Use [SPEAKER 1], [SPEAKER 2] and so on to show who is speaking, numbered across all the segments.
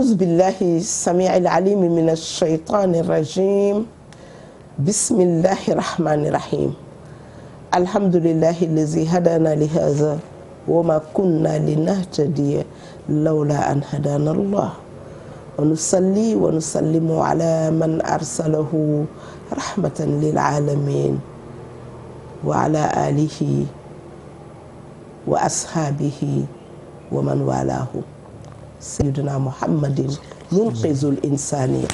[SPEAKER 1] أعوذ بالله السميع العليم من الشيطان الرجيم بسم الله الرحمن الرحيم الحمد لله الذي هدانا لهذا وما كنا لنهتدي لولا أن هدانا الله ونصلي ونسلم على من أرسله رحمة للعالمين وعلى آله وأصحابه ومن والاه Seydina Muhammadin munqizul insaniya.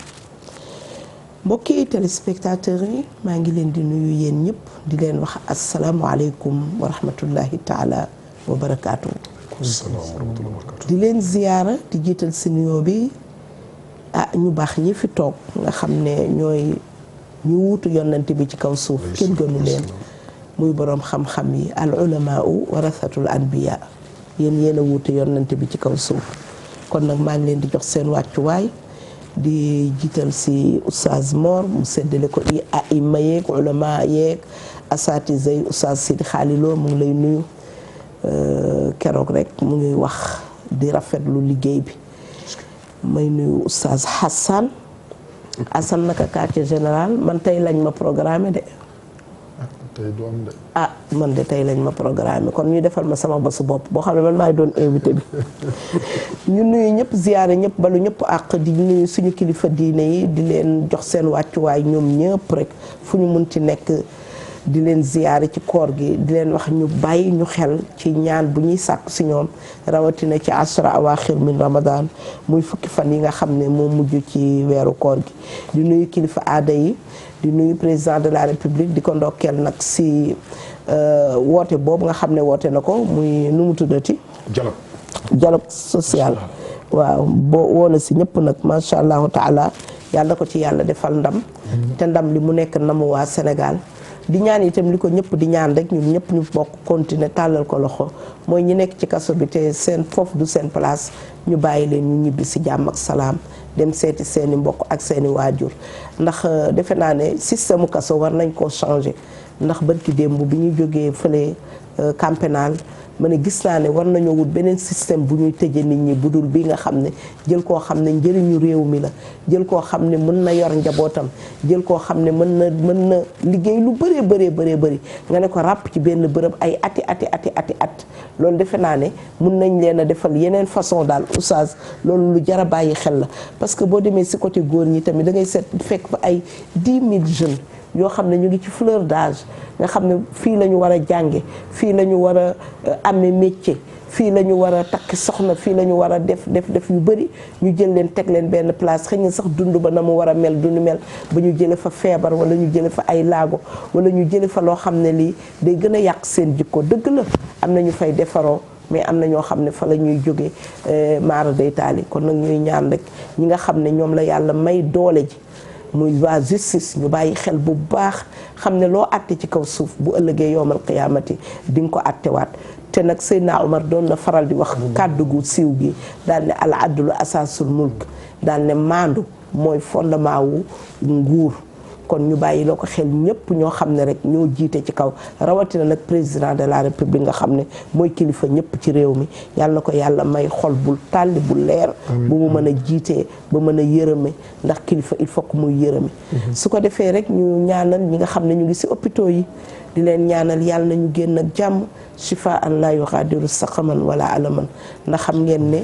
[SPEAKER 1] Mbokki téléspectateurs yi maa ngi leen di nuyu yéen ñëpp di leen wax asalaamualeykum wa rahmatullahi taala wa barakaatu. di leen ziyaara di jiital si nuyoo bi ñu baax ñi fi toog nga xam ne ñooy ñu wuutu yonante bi ci kaw suuf kenn gënu leen muy boroom xam-xam yi al ulamaau warasatul anbiya yéen a wuutu yonante bi ci kaw suuf. kon nag maa ngi leen di jox seen wàccuwaay di jiital si Oustaz Mor mu séddale ko aima yeeg ulama yeeg asatiza yi Oustaz Sidi Xaaliloo mu ngi lay nuyu keroog rek mu ngi wax di rafetlu liggéey bi may nuyu Oustaz Hassan naka quartier général man tey lañ ma programmé de
[SPEAKER 2] tey du am de.
[SPEAKER 1] man de tey lañ ma programme kon ñu defal ma sama bosu bopp boo xam ne man maay doon invité bi ñu nuyu ñëpp ziyaare ñëpp balu ñëpp àq di nuyu suñu kilifa diine yi di leen jox seen wàccuwaay ñoom ñëpp rek fu ñu munti nekk di leen ziyaare ci koor gi di leen wax ñu bàyyi ñu xel ci ñaan bu ñuy sàkk si ñoom rawatina ci asra awaaxir min ramadan muy fukki fan yi nga xam ne moo mujj ci weeru koor gi di nuyu kilifa aada yi di nuyu président de la république di ko ndokkeel nag si woote boobu nga xam ne woote na ko muy nu mu tuddati dialogue social waaw boo woona si ñëpp nag macha allahu taala yàlla ko ci yàlla defal ndam te ndam li mu nekk namu waa Sénégal di ñaan itam li ko ñëpp di ñaan rek ñun ñëpp ñu bokk continuer tàllal ko loxo mooy ñi nekk ci kaso bi te seen foofu du seen place ñu bàyyi leen ñu ñibbi si jàmm ak salaam dem seeti seeni mbokk ak seeni waajur ndax defe naa ne système mu kaso war nañ koo changer ndax barki démb bi ñu jógee fële camp pénal ma ne gis naa ne war nañoo wut beneen système bu ñuy tëje nit ñi bu dul bi nga xam ne jël koo xam ne njëriñu réew mi la jël koo xam ne mën na yor njabootam jël koo xam ne mën na liggéey lu bëri nga ne ko ràpp ci benn bërëb ay ati at loolu defe naa ne mun nañ leen a defal yeneen façon daal oustaz loolu lu jar a bàyyi xel la parce que boo demee si côté góor ñi tamit da ngay seet fekk fa ay 10 000 jeunes yoo xam ne ñu ngi ci fleur d'âge nga xam ne fii la ñu war a jànge fii la ñu war a amee métier fii la ñu war a takk soxna fii la ñu war a def yu bëri ñu jël leen teg leen benn place xëy na sax dund ba na mu war a mel du ñu mel ba ñu jële fa feebar wala ñu jële fa ay laago wala ñu jële fa loo xam ne lii day gën a yàq seen jikko dëgg la am na ñu fay defaroo mais am na ñoo xam ne fa la ñuy jóge maara day taali kon nag ñuy ñaan rek ñi nga xam ne ñoom la yàlla may doole ji muy waa justice ñu bàyyi xel bu baax xam ne loo àtte ci kaw suuf bu ëllëgee yowmal qiyaamati di nga ko àttewaat te nag Seydina Omar doon na faral di wax kàddu gu siiw gi daal ne al adlu asaasul mulk daal ne maandu mooy fondement wu nguur kon ñu bàyyi loo ko xel ñëpp ñoo xam ne rek ñoo jiite ci kaw rawatina nag président de la république nga xam ne mooy kilifa ñëpp ci réew mi yàlla na ko yàlla may xol bul tàlli bu leer bu mu mën a jiitee ba mën a yërëme ndax kilifa il faut que muy yërëme su ko defee rek ñu ñaanal ñi nga xam ne ñu ngi si hôpitaux yi di leen ñaanal yàlla na ñu génn ak jàmm shifa an la yughadiru saqaman wala alaman ndax xam ngeen ne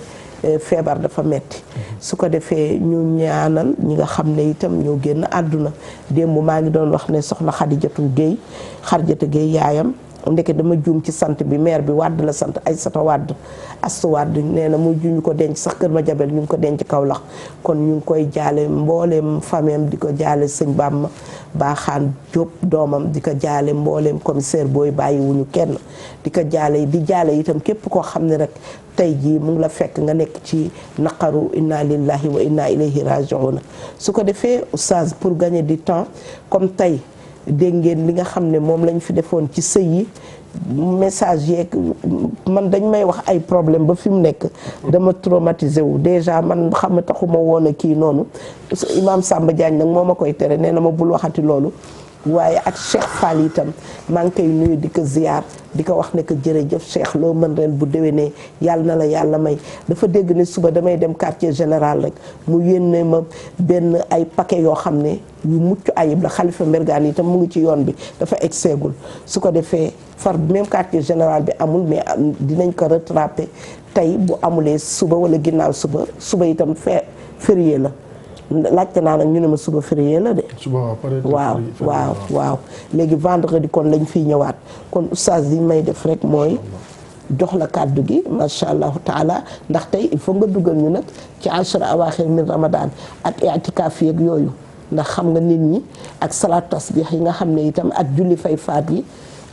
[SPEAKER 1] feebar dafa metti su ko defee ñu ñaanal ñi nga xam ne itam ñoo génn àdduna démb maa ngi doon wax ne soxna Xadijatu Géey yaayam ndeke dama juum ci sant bi maire bi Wàdd la sant Aysata Wàdd Astu Wàdd nee na mu ñu ko denc sax Kër Madiabel ñu ngi ko denc Kaolack kon ñu ngi koy jaale mbooleem fameem di ko jaale sëñ Bàmma Baaxaan Jóob doomam di ko jaale mbooleem commissaire booy bàyyiwuñu kenn di ko jaale di jaale itam képp koo xam ne rek tey jii mu ngi la fekk nga nekk ci naqaru inna lillahi wa inna ilayhi raji'un su ko defee oustaz pour gagner du temps comme tey dégg ngeen li nga xam ne moom lañ fi defoon ci sëy yi message yeeg man dañ may wax ay problème ba fi mu nekk dama traumatisé wu déjà man xam taxuma woon a kii noonu Imam Samba Diagne nag moo ma koy tere nee na ma bul waxati loolu waaye ak Cheikh Fall itam maa ngi koy nuyu di ko ziar di ko wax ne que jërëjëf Cheikh loo mën ren bu déwénee yàlla na la yàlla may dafa dégg ne suba damay dem quartier général rek mu yónnee ma benn ay paquet yoo xam ne yu mucc ayib la Khalifa Mbergane itam mu ngi ci yoon bi dafa egseegul su ko defee far même quartier général bi amul mais dinañ ko rattraper tey bu amulee suba wala ginnaaw suba itam férié la laajte naa nag ñu ne ma suba férié la de.
[SPEAKER 2] suba
[SPEAKER 1] waaw léegi vendredi kon lañ fiy ñëwaat kon oustaz yi may def rek mooy jox la kàddu gi macha allahu taala ndax tey il faut nga dugal ñu nag ci ashra awaaxir min ramadan ak i'tikaaf yeeg yooyu ndax xam nga nit ñi ak salaat tasbih yi nga xam ne itam ak julli fay faat yi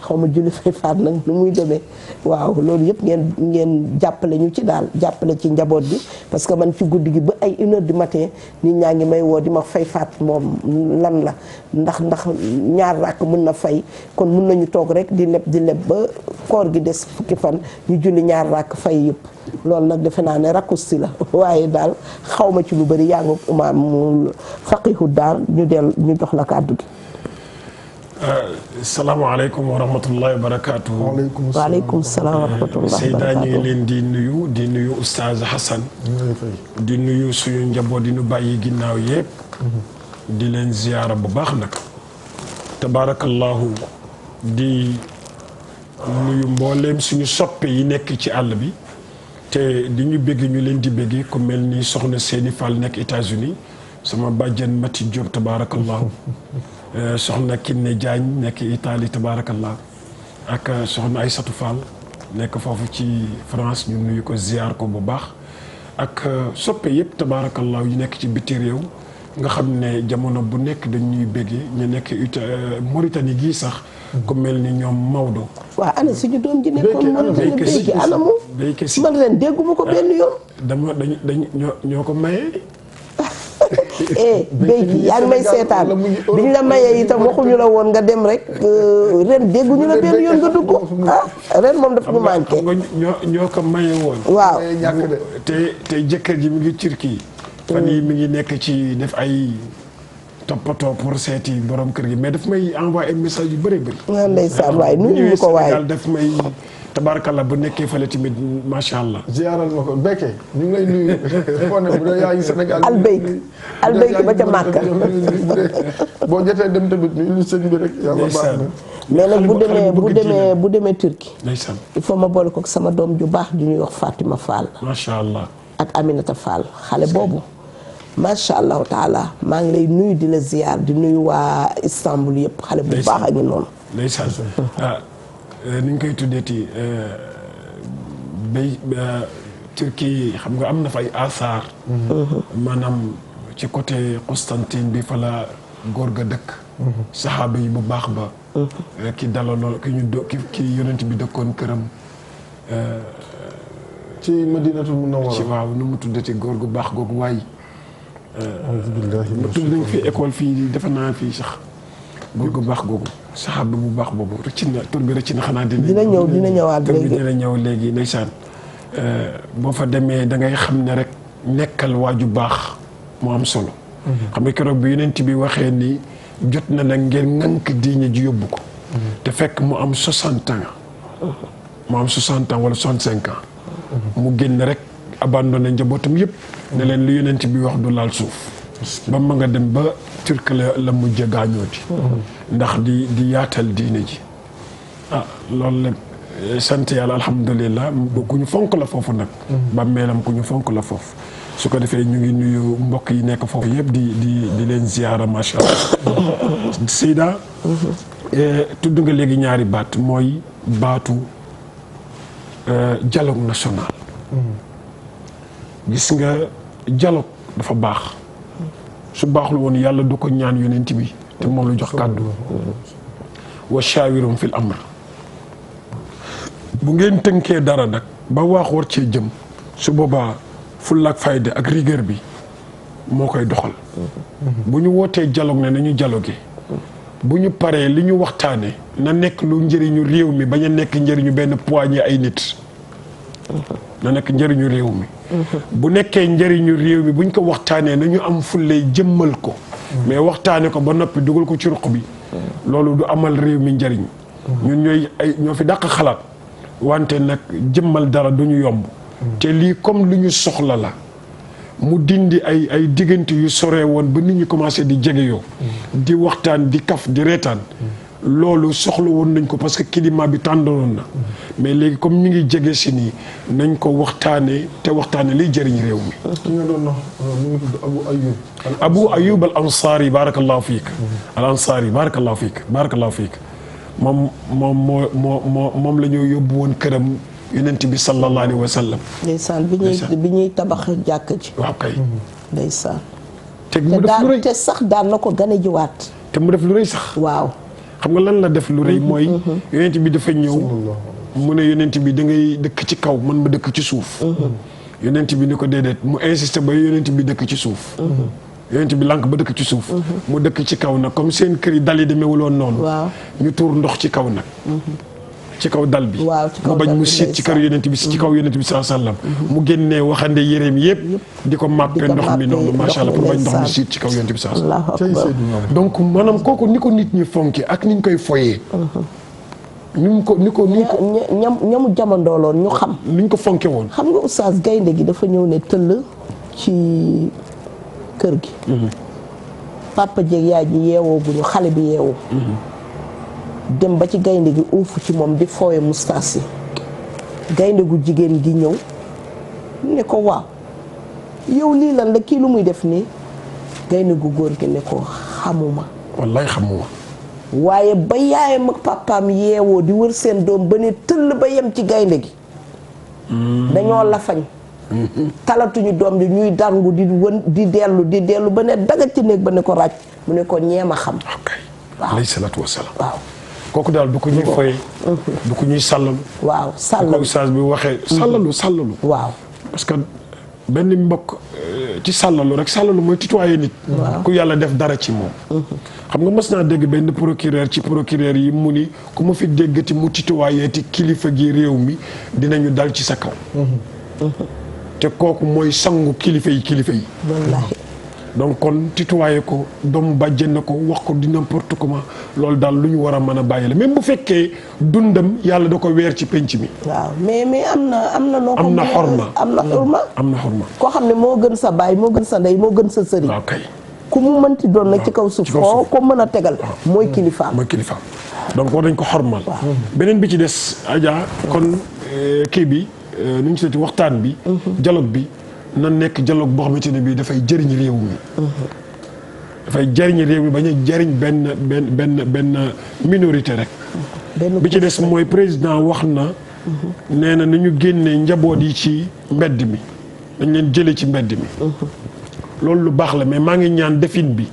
[SPEAKER 1] xaw ma julli fay faat nag nu muy demee waaw loolu yëpp ngeen jàppale ñu ci daal jàppale ci njaboot bi parce que man ci guddi gi ba ay 1h du matin nit ñaa ngi may woo di ma fay faat moom lan la ndax ñaar rakk mën na fay kon mën nañu toog rek di leb ba koor gi des fukki fan ñu julli ñaar rakk fay yëpp loolu nag defe naa ne raccourci la waaye daal xaw ma ci lu bëri yaa ngi imaam faqihu daal ñu jox la kàddu gi.
[SPEAKER 3] salaamaaleykum wa rahmatullahi wa barakaatu.
[SPEAKER 1] waaleykum salaam wa rahmatullahi
[SPEAKER 3] Seyda ñu ngi leen di nuyu Oustaz Hassan. di nuyu suñu njaboot di nu bàyyi ginnaaw yëpp. di leen ziyaara bu baax nag. tabaarakallahu di nuyu mbooleem suñu soppe yi nekk ci àll bi. te di ñu bëgg ñu leen di bëgg ku mel ni soxna Séni Fall nekk États-Unis sama bàjjen Mati Diop tabaarakallahu soxna Kiné Diagne nekk Italie tabaarakallah ak soxna Aïssatou Fall nekk foofu ci France ñu nuyu ko ziar ko bu baax ak soppe yëpp tabaarakallah yu nekk ci biti réew nga xam ne jamono bu nekk dañuy béggee ñu nekk Mauritanie gii sax ku mel ni ñoom Maodo.
[SPEAKER 1] waaw ana suñu doom ji nekkoon Mauritanie béykat ana mu
[SPEAKER 3] béykat
[SPEAKER 1] man ren dégguma ko benn yoon.
[SPEAKER 3] dañ ñoo ko maye.
[SPEAKER 1] béy yaa ngi may seetaan biñ la mayee itam waxuñu la woon nga dem rek ren dégguñu la benn yoon nga dugg ren moom dafa ñu manqué.
[SPEAKER 3] xam nga ñoo ko maye woon.
[SPEAKER 1] waaw
[SPEAKER 3] te jëkkër ji mi ngi Turquie. fan yi mi ngi nekk ci def ay toppatoo pour seeti borom kër gi mais daf may envoyé message yu bëri bëri.
[SPEAKER 1] waaw ndeysaan waay nuyu ñu ko waay
[SPEAKER 3] daf may. tabaarkalla bu nekkee fële tamit macha allah.
[SPEAKER 2] ziaral ma ko Bekke ñu ngi lay nuyu. foo ne bu dee yaa ngi Sénégal.
[SPEAKER 1] albeyk ba ca Màkka.
[SPEAKER 2] boo jotee dem tamit nuyu sëñ bi rek. yàlla baax na
[SPEAKER 1] mais nag bu demee Turquie.
[SPEAKER 3] ndeysaan
[SPEAKER 1] il faut ma boole ko sama doom ju baax ju ñuy wax Fatima Fall.
[SPEAKER 3] macha allah.
[SPEAKER 1] ak Aminata Fall xale boobu. macha allahu taala maa ngi lay nuyu di la ziar di nuyu waa Istanbul yëpp xale bu baax a ngi noonu.
[SPEAKER 3] ndeysaan ni ñu koy tuddeeti Turquie xam nga am na fa ay asaar. maanaam ci côté Constantine bi fa la góor ga dëkk. saxaaba yi bu baax ba. ki dalaloon ki yonent bi dëkkoon këram.
[SPEAKER 2] ci Madinatul Munawwara.
[SPEAKER 3] ci waaw nu mu tuddati góor gu baax googu waay.
[SPEAKER 2] alhamdulilah.
[SPEAKER 3] tudd nañ fi école fii defe naa fii sax. góor gu baax googu saxaaba bu baax boobu rëcc na tur bi rëcc na xanaa dina
[SPEAKER 1] ñëwaat léegi
[SPEAKER 3] dina ñëw léegi ndeysaan boo fa demee da ngay xam ne rek nekkal waaju baax mu am solo. xam nga keroog bi yonent bi waxee ni jot na nag ngeen ŋànk diine ji yóbbu ko. te fekk mu am 60 ans. mu am 60 ans wala 65 ans. mu génn rek abandonné njabootam yëpp. ne leen lu yonent bi wax du laal suuf. ba ma nga dem ba turc la mujj gaañooti ndax di yaatal diine ji loolu nag sant yàlla alhamdulilah ku ñu fonk la foofu nag ba meelam ku ñu fonk la foofu su ko defee ñu ngi nuyu mbokk yi nekk foofu yëpp di leen ziyaara macha allah Seyda tudd nga léegi ñaari baat mooy baatu dialogue national gis nga dialogue dafa baax su baaxul woon yàlla du ko ñaan yonent bi te moom la jox kàddu wa shaawirum fil amr bu ngeen tënkee dara nag ba waax war cee jëm su boobaa fulla ak fayda ak rigueur bi moo koy doxal bu ñu wootee dialogue ne nañu dialogué bu ñu paree li ñu waxtaane na nekk lu njëriñu réew mi bañ a nekk njëriñu benn poignée ay nit na nekk njëriñu réew mi bu nekkee njëriñu réew mi buñ ko waxtaanee nañu am fullay jëmmal ko mais waxtaane ko ba noppi dugal ko ci ruq bi loolu du amal réew mi njariñ. ñun ñoo fi dàq xalaat wante nag jëmmal dara du ñu yomb. te lii comme lu ñu soxla la mu dindi ay diggante yu soree woon ba nit ñi commencé di jege yoo di waxtaan di kaf di reetaan. loolu soxla woon nañ ko parce que climat bi tàndaloon na mais léegi comme ñu ngi jege si nii nañ ko waxtaanee te waxtaanee liy jëriñ réew mi.
[SPEAKER 2] ki nga doon wax mu ngi tudd Abu Ayyub.
[SPEAKER 3] Abu Ayyub al Ansari barakallahu fiik. al Ansari barakallahu fiik moom la ñu yóbbu woon këram yonent bi sallallahu alayhi wa sallam.
[SPEAKER 1] ndeysaan bi ñuy tabax jàkk ji.
[SPEAKER 3] waaw kay.
[SPEAKER 1] ndeysaan.
[SPEAKER 3] te mu def lu rëy
[SPEAKER 1] te sax daan na ko gane jiwaat.
[SPEAKER 3] te mu def lu rëy sax.
[SPEAKER 1] waaw.
[SPEAKER 3] xam nga lan la def lu rëy mooy yonent bi dafa ñëw mu ne yonent bi da ngay dëkk ci kaw man ma dëkk ci suuf yonent bi ni ko déedéet mu insisté ba yonent bi dëkk ci suuf yonent bi lànk ba dëkk ci suuf mu dëkk ci kaw nag comme seen kër yi dal yi demeewuloon noonu ñu tuur ndox ci kaw nag ci kaw dal bi mu bañ mu siit ci kër yonent bi ci kaw yonent bi sallallahu alayhi wasallam mu génnee waxande yéreem yëpp di ko màppee ndox mi noonu macha allah pour bañ ndox mu siit ci kaw yonent bi sallallahu alayhi wasallam donc maanaam kooku ni ko nit ñi fonke ak ni ñu koy foyee
[SPEAKER 1] ñamu jamondooloon ñu xam
[SPEAKER 3] ni ñu ko fonke woon
[SPEAKER 1] xam nga oustaz gaynde gi dafa ñëw ne tëll ci kër gi papa jeeg yaay ji yeewoo bu ñu xale bi yeewu dem ba ci gaynde gi uufu ci moom di foowe mustaas yi gaynde gu jigéen gi ñëw ne ko waaw yow lii lan la kii lu muy def nii gaynde gu góor gi ne ko xamuma
[SPEAKER 3] wallaay xamuma
[SPEAKER 1] waaye ba yaayam ak papaam yeewoo di wër seen doom ba ne tëll ba yem ci gaynde gi dañoo lafañ talatuñu doom bi ñuy darngu di dellu ba ne daga ci néeg ba ne ko ràcc mu ne ko ñeema xam
[SPEAKER 3] waaw alayhi salaatu wasalaam
[SPEAKER 1] waaw
[SPEAKER 3] kooku daal bu ko ñuy foyee bu ko ñuy sàllalu
[SPEAKER 1] waaw sàllalu
[SPEAKER 3] ko ustaas bi waxee sàllalu
[SPEAKER 1] waaw
[SPEAKER 3] parce que benn mbokk ci sàllalu rek sàllalu mooy tutoyer nit ku yàlla def dara ci moom xam nga mës naa dégg benn procureur ci procureur yi mu ni ku ma fi déggati mu tutoyer ti kilifa gi réew mi dinañu dal ci sa kaw te kooku mooy sangu kilifa yi
[SPEAKER 1] wallaahi
[SPEAKER 3] donc kon tutoyer ko doomu bàjjen na ko wax ko di n'importe comment loolu daal lu ñu war a mën a bàyyi la même bu fekkee dundam yàlla da ko weer ci penc mi.
[SPEAKER 1] waaw mais am na noo ko
[SPEAKER 3] am na xorma
[SPEAKER 1] am na xorma koo xam ne moo gën sa baay moo gën sa ndey moo gën sa sëriñ.
[SPEAKER 3] waaw kay
[SPEAKER 1] ku mu mënti doon nag ci kaw suuf foo ko mën a tegal mooy kilifaam.
[SPEAKER 3] donc war nañ ko xormal. beneen bi ci des Adja kon kii bi nu ñu seeti waxtaan bi. dialogue bi. na nekk dialogue boo xamante ne bii dafay jëriñ réew mi. dafay jëriñ réew mi bañ a jëriñ benn minorité rek. bi ci des mooy président wax na. nee na ñu génnee njaboot yi ci mbedd mi dañ leen jëlee ci mbedd mi. loolu lu baax la mais maa ngi ñaan defin bi.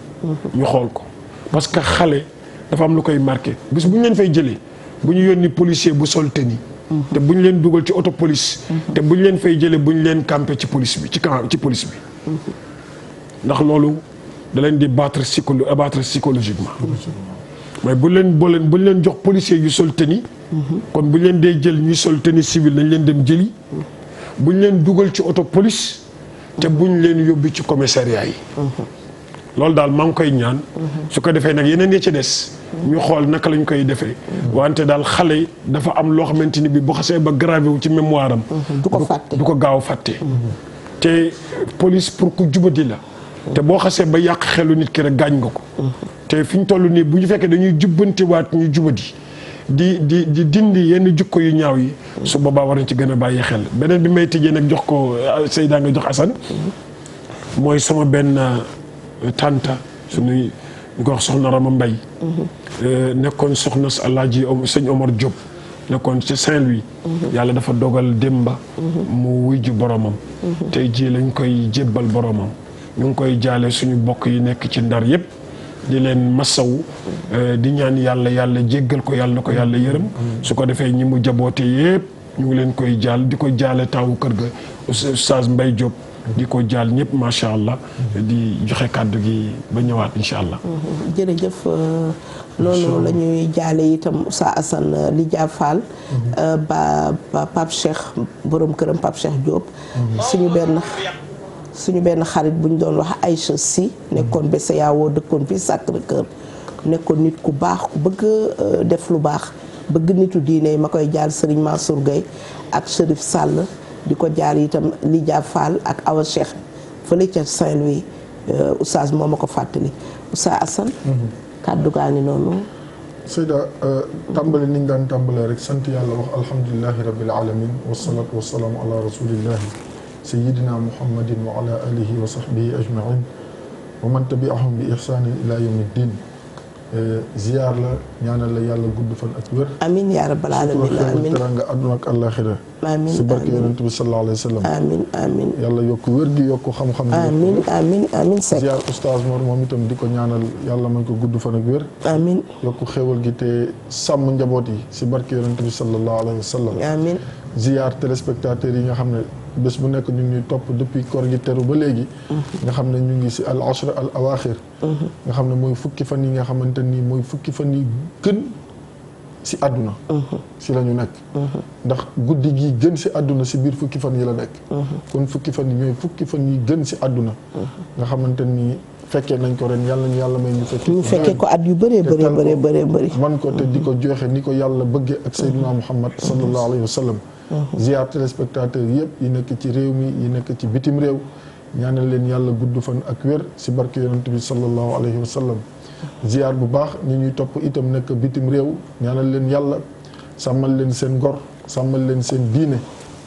[SPEAKER 3] ñu xool ko parce que xale dafa am lu koy marqué bis bu ñu leen fay jëlee bu ñu yónni policier bu sol tenue te bu ñu leen dugal ci auto police. te bu ñu leen fay jëlee bu ñu leen campé ci police bi ci police bi. ndax loolu da leen di abattre psychologiquement. mais bu ñu leen jox policier yu sol tenue. kon bu ñu leen dee jël ñuy sol tenue civil nañ leen dem jëli. bu ñu leen dugal ci auto police. te bu ñu leen yóbbu ci commissariat yi. loolu daal maa ngi koy ñaan. su ko defee nag yeneen yi ci des. ñu xool naka lañ koy defee. wante daal xale dafa am loo xamante ni bi bu xasee ba gravé wu ci mémoire am. du ko gaaw fàtte. te police pour ku jubadi la. te boo xasee ba yàq xelu nit ki rek gaañ nga ko. te fi ñu toll nii bu ñu fekkee dañuy jubbantiwaat ñu jubadi. di dindi yenn jukko yu ñaaw yi. su boobaa war nañ ci gën a bàyyi xel beneen bi may tëjee nag jox ko Seyda nga jox Assane. mooy sama benn tanta suñuy ñu ko wax soxna Rama Mbay nekkoon soxna Alaaji sëñ Omar Diop nekkoon ci Saint-Louis. yàlla dafa dogal démba mu wuy ji boromam. tey jii lañ koy jébbal boromam. ñu ngi koy jaale suñu bokk yi nekk ci Ndar yépp di leen masawu di ñaan yàlla jéggal ko yàlla na ko yàlla yërëm. su ko defee ñi mu jaboote yépp ñu ngi leen koy jaal di ko jaale taawu kër ga Oustaz Mbay Diop. di ko jaal ñëpp macha allah. di joxe kàddu gi ba ñëwaat incha allah.
[SPEAKER 1] jërëjëf loolu la ñuy jaale itam Oustaz Assane li jaafaal. ba Pape Cheikh borom këram Pape Cheikh Diop. suñu benn xarit bu ñu doon wax Aïcha Sy nekkoon BCEAO dëkkoon fii Sacré-Cœur nekkoon nit ku baax ku bëgg def lu baax bëgg nitu diine yi ma koy jaal Serigne Mansour Gueye ak Chérif Sall di ko jaal itam Lidia Fall ak Awa Cheikh fële ca Saint-Louis oustaz moo ma ko fàttali Oustaz Assane kàddu gaa ngi noonu.
[SPEAKER 2] Seyda tàmbali niñ daan tàmbalee rek sant yàlla wax alhamdulilahi rabbil alamin wasalaatu wasalaamu ala rasulillahi sayidina muhammadin wa ala alihi wa sahbihi ajmain wa man tabiahum bi ihsanin ila yawmi ddin. ziyaar la ñaanal la yàlla gudd fan ak wér.
[SPEAKER 1] amiin yaa rabbal aalamiin amiin
[SPEAKER 2] teranga àdduna ak àllaaxira.
[SPEAKER 1] amiin
[SPEAKER 2] si barke yonent bi sallallahu alayhi wa sallam.
[SPEAKER 1] amiin amiin
[SPEAKER 2] yàlla yokk wér gi yokk xam-xam.
[SPEAKER 1] amiin amiin amiin Seck.
[SPEAKER 2] ziyaar oustaz Mor moom itam di ko ñaanal yàlla may ko gudd fan ak wér.
[SPEAKER 1] amiin
[SPEAKER 2] yokk xéwal gi te sàmm njaboot yi si barke yonent bi sallallahu alayhi wa sallam.
[SPEAKER 1] amiin
[SPEAKER 2] ziyaar téléspectateurs yi nga xam ne bés bu nekk ñu ngi topp depuis koor gi teru ba léegi. nga xam ne ñu ngi si al ashra al awaaxir. nga xam ne mooy fukki fan yi nga xamante ni mooy fukki fan yi gën si àdduna. si la ñu nekk. ndax guddi gi gën si àdduna si biir fukki fan yi la nekk. kon fukki fan yi ñooy fukki fan yi gën si àdduna. nga xamante ni fekkee nañ ko ren yàlla ñu yàlla may ñu fekkee
[SPEAKER 1] ko at yu bëree bëri
[SPEAKER 2] man ko te di ko joxe ni ko yàlla bëggee ak Seydina Muhammad sallallahu alayhi wa sallam. ziyaar téléspectateurs yëpp yi nekk ci réew mi yi nekk ci bitim réew ñaanal leen yàlla gudd fan ak wér si barke yonent bi sallallahu alayhi wa sallam. ziyaar bu baax ñi ñuy topp itam nekk bitim réew ñaanal leen yàlla sàmmal leen seen ngor sàmmal leen seen diine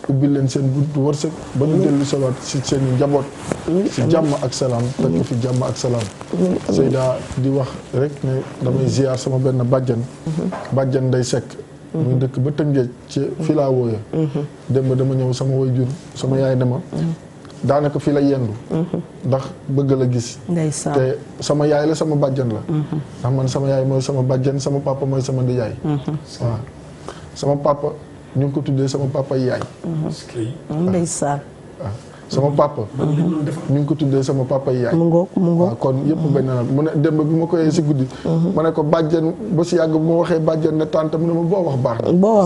[SPEAKER 2] ubbi leen seen buntu wërsëg ba ñu dellu sawaat si seen i njaboot si jàmm ak salaam fekk fi jàmm ak salaam. Seyda di wax rek ne damay ziyaar sama benn bàjjan Ndey Seck muy dëkk ba Tëngéej ci filawoo ya démb dama ñëw sama waajur sama yaay dama daanaka fi la yendu ndax bëgg la gis te sama yaay la sama bàjjan la ndax man sama yaay mooy sama bàjjan sama papa mooy sama ndiyaay waaw sama papa ñu ngi ko tuddee sama papa yaay
[SPEAKER 1] ndeysaan
[SPEAKER 2] sama papa ñu ngi ko tuddee sama papa yaay
[SPEAKER 1] mu ngoog
[SPEAKER 2] waaw kon yëpp benn na mu ne démb bi ma ko yee si guddi ma ne ko bàjjen ba si yàgg bu ma waxee bàjjen ne tante mu ne ma boo wax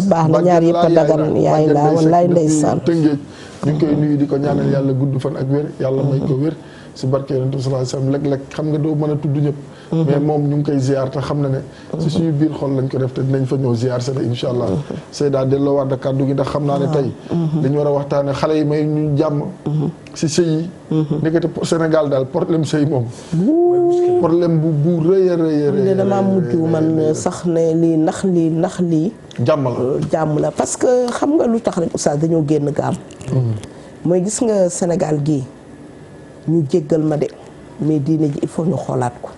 [SPEAKER 2] baax
[SPEAKER 1] na ñaar yëpp a dagan yaay laa wallaay ndeysaan
[SPEAKER 2] Tëngéej ñu ngi koy nuyu di ko ñaanal yàlla gudd fan ak wér yàlla may ko wér si barke yonent bi sallallahu alayhi wasallam léeg-léeg xam nga doo mën a tudd ñëpp mais moom ñu ngi koy ziar te xam na ne si suñu biir xol lañ ko def te dinañ fa ñëw ziar seen incha allah Seyda delloo waat kàddu gi ndax xam naa ne tey dañu war a waxtaane xale yi may ñu jàmm si sëy yi nekkati Sénégal daal problème sëy moom problème bu rëy a rëy
[SPEAKER 1] damaa mujj man sax ne lii ndax lii jàmm la parce que xam nga lu tax rek oustaz dañoo génn gaam mooy gis nga Sénégal gii ñu jéggal ma de mais diine ji il faut ñu xoolaat ko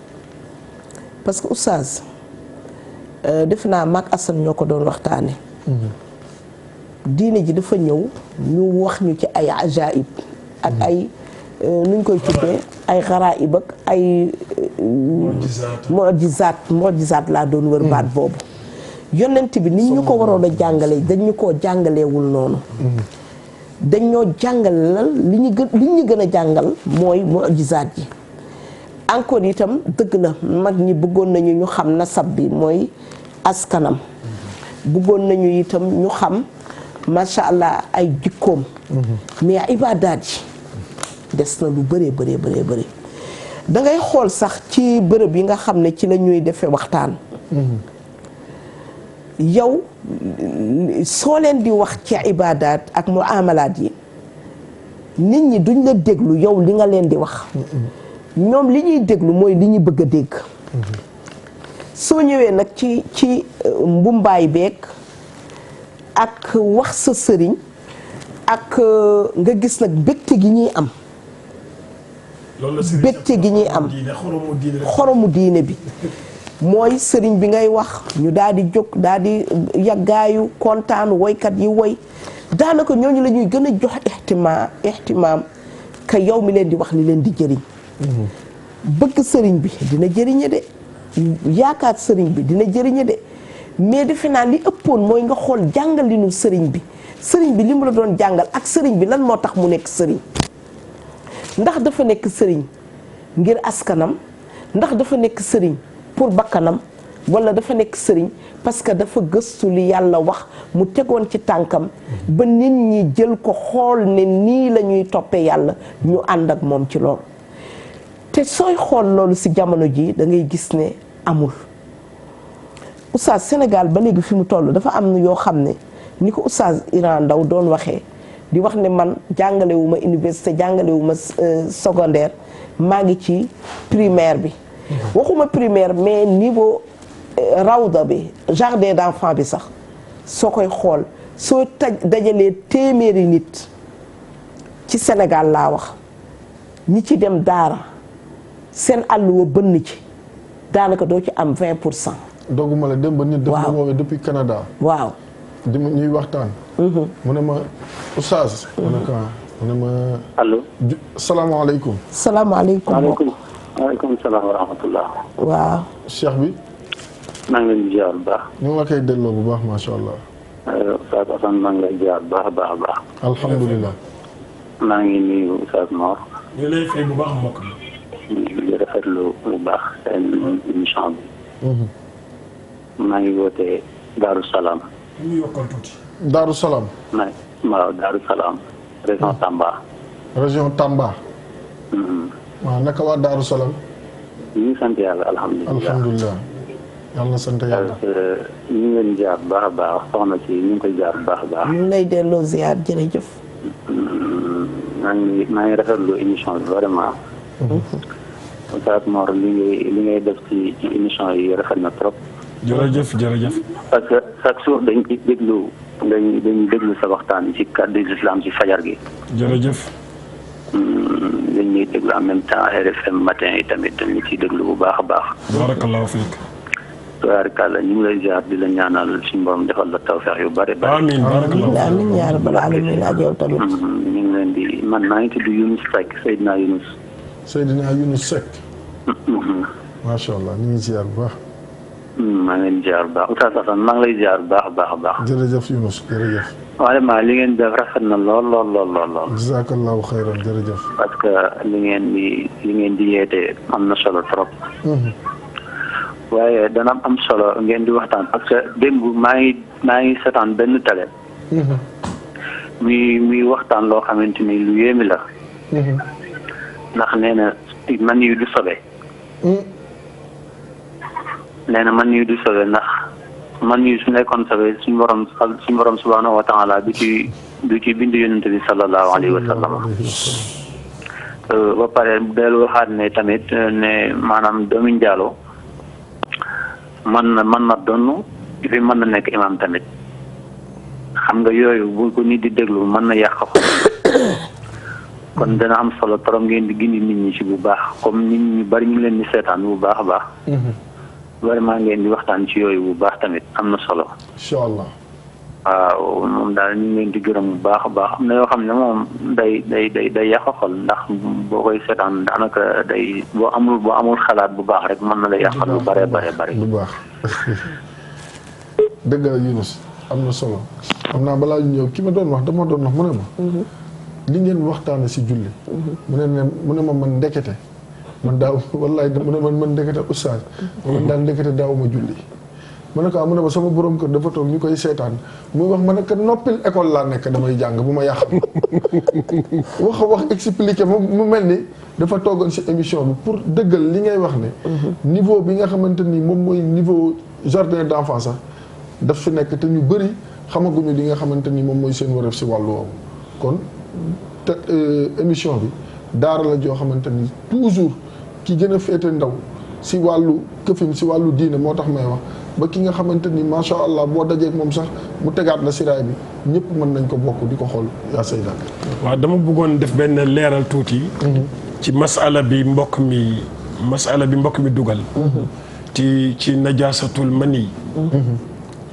[SPEAKER 1] parce que oustaz def naa mag Assane ñoo ko doon waxtaane diine ji dafa ñëw ñu wax ñu ci ay ajaib ak ay nuñ koy tuddee ay xaraib ak ay mu'jizaat laa doon wër baat boobu yonent bi nit ñu ko waroon a jàngale dañ ñu koo jàngalewul noonu dañ ñoo jàngalal li ñu gën a jàngal mooy mu'jizaat yi encore itam dëgg la mag ñi bëggoon nañu ñu xam nasab bi mooy askanam bëggoon nañu itam ñu xam macha allah ay jikkoom mais ibaadaat yi des na lu bëree bëri da ngay xool sax ci bërëb yi nga xam ne ci la ñuy defee waxtaan yow soo leen di wax ci ibaadaat ak muamalaat yi nit ñi duñ la déglu yow li nga leen di wax ñoom li ñuy déglu mooy li ñu bëgg a dégg soo ñëwee nag ci mbumbaay beeg ak wax sa sëriñ ak nga gis nag bégte gi ñuy am bégte gi ñuy am xoromu diine bi mooy sëriñ bi ngay wax ñu daal di jóg daal di yàggaayu kontaan woykat yi woy daanaka ñooñu la ñuy gën a jox ihtimaam ka yow mi leen di wax li leen di jëriñ bëgg sëriñ bi dina jëriñe de yaakaar sëriñ bi dina jëriñe de mais defe naa li ëppoon mooy nga xool jàngalinu sëriñ bi li mu la doon jàngal ak sëriñ bi lan moo tax mu nekk sëriñ ndax dafa nekk sëriñ ngir askanam ndax dafa nekk sëriñ pour bakkanam wala dafa nekk sëriñ parce que dafa gëstu li yàlla wax mu tegoon ci tànkam ba nit ñi jël ko xool ne nii la ñuy toppee yàlla ñu ànd ak moom ci loolu te sooy xool loolu ci jamono ji da ngay gis ne amul. Oustaz Sénégal ba léegi fi mu toll dafa am yoo xam ne ni ko Oustaz Iran Ndaw doon waxee di wax ne man jàngalewuma université jàngalewuma secondaire maa ngi ci primaire bi. waxuma primaire mais niveau rawda bi jardin d'enfant bi sax soo koy xool soo dajalee téeméeri nit ci Sénégal laa wax ñi ci dem daara seen àlluwa bënn ci daanaka doo ci am 20%.
[SPEAKER 2] dogguma la dem ba nit.
[SPEAKER 1] waaw
[SPEAKER 2] dafa ma woowee depuis Canada.
[SPEAKER 1] waaw.
[SPEAKER 2] di ma ñuy waxtaan. mu ne ma Oustaz. mu ne ma.
[SPEAKER 4] allo.
[SPEAKER 2] salaamaaleykum.
[SPEAKER 1] salaamaaleykum.
[SPEAKER 4] waaleykum salaam wa rahmatullah.
[SPEAKER 1] waaw.
[SPEAKER 2] cheikh bi.
[SPEAKER 4] maa ngi leen di ziar bu baax.
[SPEAKER 2] ñu ngi la koy delloo bu baax macha allah.
[SPEAKER 4] Oustaz Assane maa ngi lay ziar bu baax a baax a baax.
[SPEAKER 2] alhamdulilah.
[SPEAKER 4] maa ngi nuyu Oustaz Mor.
[SPEAKER 3] ñu lay fay bu baax mbokk mi.
[SPEAKER 4] di rafetlu bu baax seen émission bi. maa ngi wootee Darou Salaam.
[SPEAKER 3] ñu yokkal tuuti.
[SPEAKER 2] Darou Salaam.
[SPEAKER 4] waaw Darou Salaam. région Tamba.
[SPEAKER 2] région Tamba. waaw naka waa Darou Salaam.
[SPEAKER 4] ñu ngi sant yàlla alhamdulilah.
[SPEAKER 2] alhamdulilah. yàlla na sant yàlla.
[SPEAKER 4] ñu ngi leen ziar bu baax a baax soxna si ñu ngi koy ziar bu baax a baax.
[SPEAKER 1] ñu ngi lay delloo ziar jërëjëf.
[SPEAKER 4] maa ngi rafetlu émission bi vraiment. Oustaz Mor li ngay def ci émission yi rafet na trop.
[SPEAKER 3] jërëjëf jërëjëf.
[SPEAKER 4] parce que chaque jour dañ ci déglu dañuy déglu sa waxtaan ci kàddu islam ci fajar gi.
[SPEAKER 3] jërëjëf.
[SPEAKER 4] dañuy déglu en même temps RFM matin yi tamit dañu ciy déglu bu baax a baax.
[SPEAKER 3] barakallahu fiik.
[SPEAKER 4] tubaarkàlla ñu ngi lay ziar di la ñaanal suñu borom defal la tawfeex yu bare bare.
[SPEAKER 3] amiin barakallahu fiik.
[SPEAKER 1] amiin yaa rabbal aalamiin ak yow tamit.
[SPEAKER 4] ñu ngi leen di man maa ngi tudd Younous Seck Seydina Younous.
[SPEAKER 2] Seydina Younous Seck. macha allah ñu ngi ziar bu baax.
[SPEAKER 4] maa ngi leen di ziar bu baax Oustaz Assane maa ngi lay ziar bu baax a baax a baax.
[SPEAKER 2] jërëjëf Younous jërëjëf.
[SPEAKER 4] vraiment li ngeen def rafet na lool.
[SPEAKER 2] jazakallahu xayran jërëjëf.
[SPEAKER 4] parce que li ngeen di yeete am na solo trop. waaye dana am solo ngeen di waxtaan parce que démb maa ngi seetaan benn télé. muy waxtaan loo xamante ni lu yéemi la. ndax nee na man yu du sobe. nee na man yu du sobe ndax man yu su nekkoon sobe suñu borom subhanahu wa taala du ci bind yonent bi sallallahu alayhi wa sallam. ba pare dellu waxaat ne tamit ne maanaam doomu njaalo mën na donn fi mën na nekk imam tamit xam nga yooyu bu ko nit di déglu mën na yàq ko kon dana am solo trop ngeen di gindi nit ñi ci bu baax comme nit ñi bari ñu leen di seetaan bu baax a baax. vraiment ngeen di waxtaan ci yooyu bu baax tamit am na solo.
[SPEAKER 2] incha allah.
[SPEAKER 4] waaw moom daal ñu ngi leen di gërëm bu baax a baax am na yoo xam ne moom day yàq xol ndax boo koy seetaan daanaka boo amul xalaat bu baax rek mën na la yàqal lu bare
[SPEAKER 2] lu baax dëgg la Younous am na solo xam naa balaa ñu ñëw ki ma doon wax dama doon wax mu ne ma. li ngeen waxtaane si julli. mu ne ma man ndekete man daaw wallaay mu ne man ndekete oustaz. man daal ndekete daawuma julli. mu ne ko mu ne ma sama borom kër dafa toog ñu koy seetaan muy wax ma ne que noppil école laa nekk damay jàng bu ma yàq wax expliqué mu mel ni dafa toogoon si émission bi pour dëggal li ngay wax ne. niveau bi nga xamante ni moom mooy niveau jardin d'enfants sax daf fi nekk te ñu bëri xamaguñu li nga xamante ni moom mooy seen wareef si wàllu woowu kon te émission bi daara la joo xamante ni toujours ki gën a féete ndaw si wàllu këfin si wàllu diine moo tax may wax. ba ki nga xamante ni macha allah boo dajeeg moom sax mu tegaat la siraay bi ñëpp mën nañ ko bokk di ko xool yaa Seyda.
[SPEAKER 3] waaw dama bëggoon def benn leeral tuuti. ci masala bi mbokk mi dugal. ci najaasatul mani.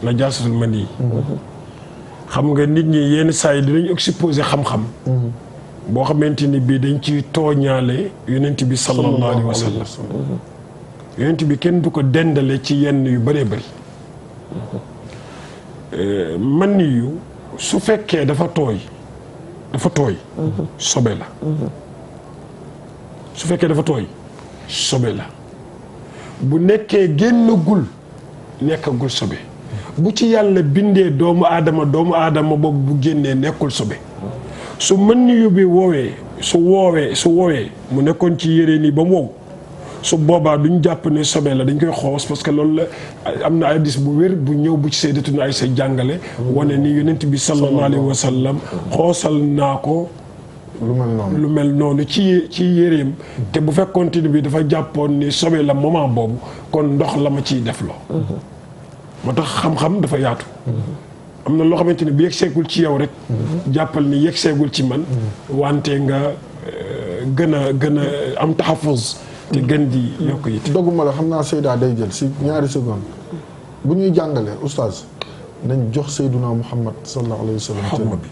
[SPEAKER 3] najaasatul mani. xam nga nit ñi yenn saa yi dinañ exposé xam-xam. boo xamante ni bii dañ ci tooñaale yonent bi sallallahu alayhi wa sallam. yonent bi kenn du ko dendale ci yenn yu bëree bëri man yu su fekkee dafa tooy sobe la su fekkee dafa tooy sobe la bu nekkee génnagul nekkagul sobe bu ci yàlla bindee doomu aadama boobu bu génnee nekkul sobe su man yu bi su woowee mu nekkoon ci yére nii ba mu wow su boobaa duñ jàpp ne sobe la dañ koy xoos parce que loolu la am na hadiis bu wér bu ñëw bu ci Sayyidatuna Aysa jàngale wane ni yonent bi sallallahu alayhi wa sallam xoosal naa ko lu mel noonu ci yéreem te bu fekkoonte ni bi dafa jàppoon ni sobe la moment boobu kon ndox la ma ciy def loo moo tax xam-xam dafa yaatu am na loo xamante ni bu yegg seegul ci yow rek jàppal ni yegg seegul ci man wante nga gën a am taxafuz te gën di yokk it
[SPEAKER 2] dogguma la xam naa Seyda day jël si ñaari seconde bu ñuy jàngale oustaz nañ jox Seyduna Muhammad sallallahu alayhi wa sallam
[SPEAKER 3] xorma bi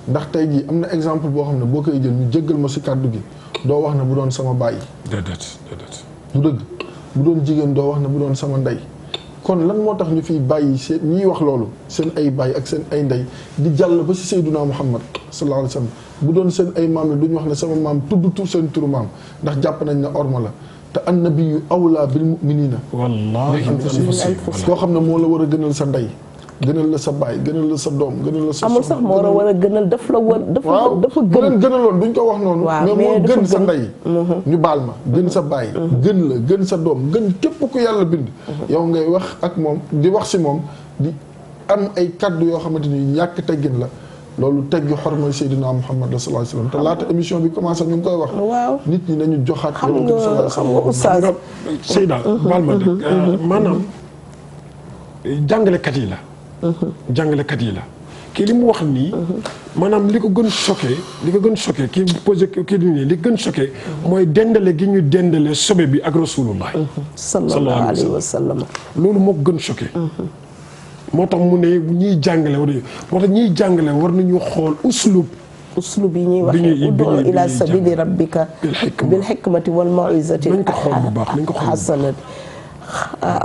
[SPEAKER 2] ndax tey jii am na exemple boo xam ne boo koy jël ñu jéggal ma si kàddu gi doo wax ne bu doon sama baay
[SPEAKER 3] déedéet
[SPEAKER 2] du dëgg bu doon jigéen doo wax ne bu doon sama ndey kon lan moo tax ñu fiy bàyyi seen ñiy wax loolu seen ay baay ak seen ay ndey di jàll ba si Seyduna Muhammad sallallahu alayhi wa sallam bu doon seen ay maam la duñu wax ne sama maam tudd seen turu maam ndax jàpp nañ ne orma la te annabiyu awlaa bil mu'minina
[SPEAKER 3] wallaahi
[SPEAKER 2] koo xam ne moo la war a gënal sa ndey gënal la sa baay gënal la sa doom gënal la sa
[SPEAKER 1] amul sax moo war a gënal daf la war dafa
[SPEAKER 2] bu leen gënaloon duñ ko wax noonu mais moo gën sa ndey ñu baal ma gën sa baay gën la gën sa doom gën képp ku yàlla bind yow ngay wax ak moom di wax si moom di am ay kaddu yoo xamante ni ñàkk teggin la loolu teggi xormay Seydina Muhammad sallallahu alayhi wasallam te laata émission bi commencé ñu ngi koy wax nit ñi nañu joxaat
[SPEAKER 1] xam nga
[SPEAKER 3] Seyda baal ma dëgg maanaam jàngalekat yi la jàngalekat yi la kii li mu wax nii maanaam li ko gën choqué kii posé kii di nii li gën choqué mooy dendale gi ñu dendale sobe bi ak rasulullah
[SPEAKER 1] sallallahu alayhi wa sallam
[SPEAKER 3] loolu moo ko gën choqué moo tax mu ne ñiy jàngale war nañu xool
[SPEAKER 1] uslub yi ñuy waxee ud'u ila sabili rabbika bil hikmati wal maw'izati
[SPEAKER 3] nañ ko xool bu baax nañ ko xool
[SPEAKER 1] hasanat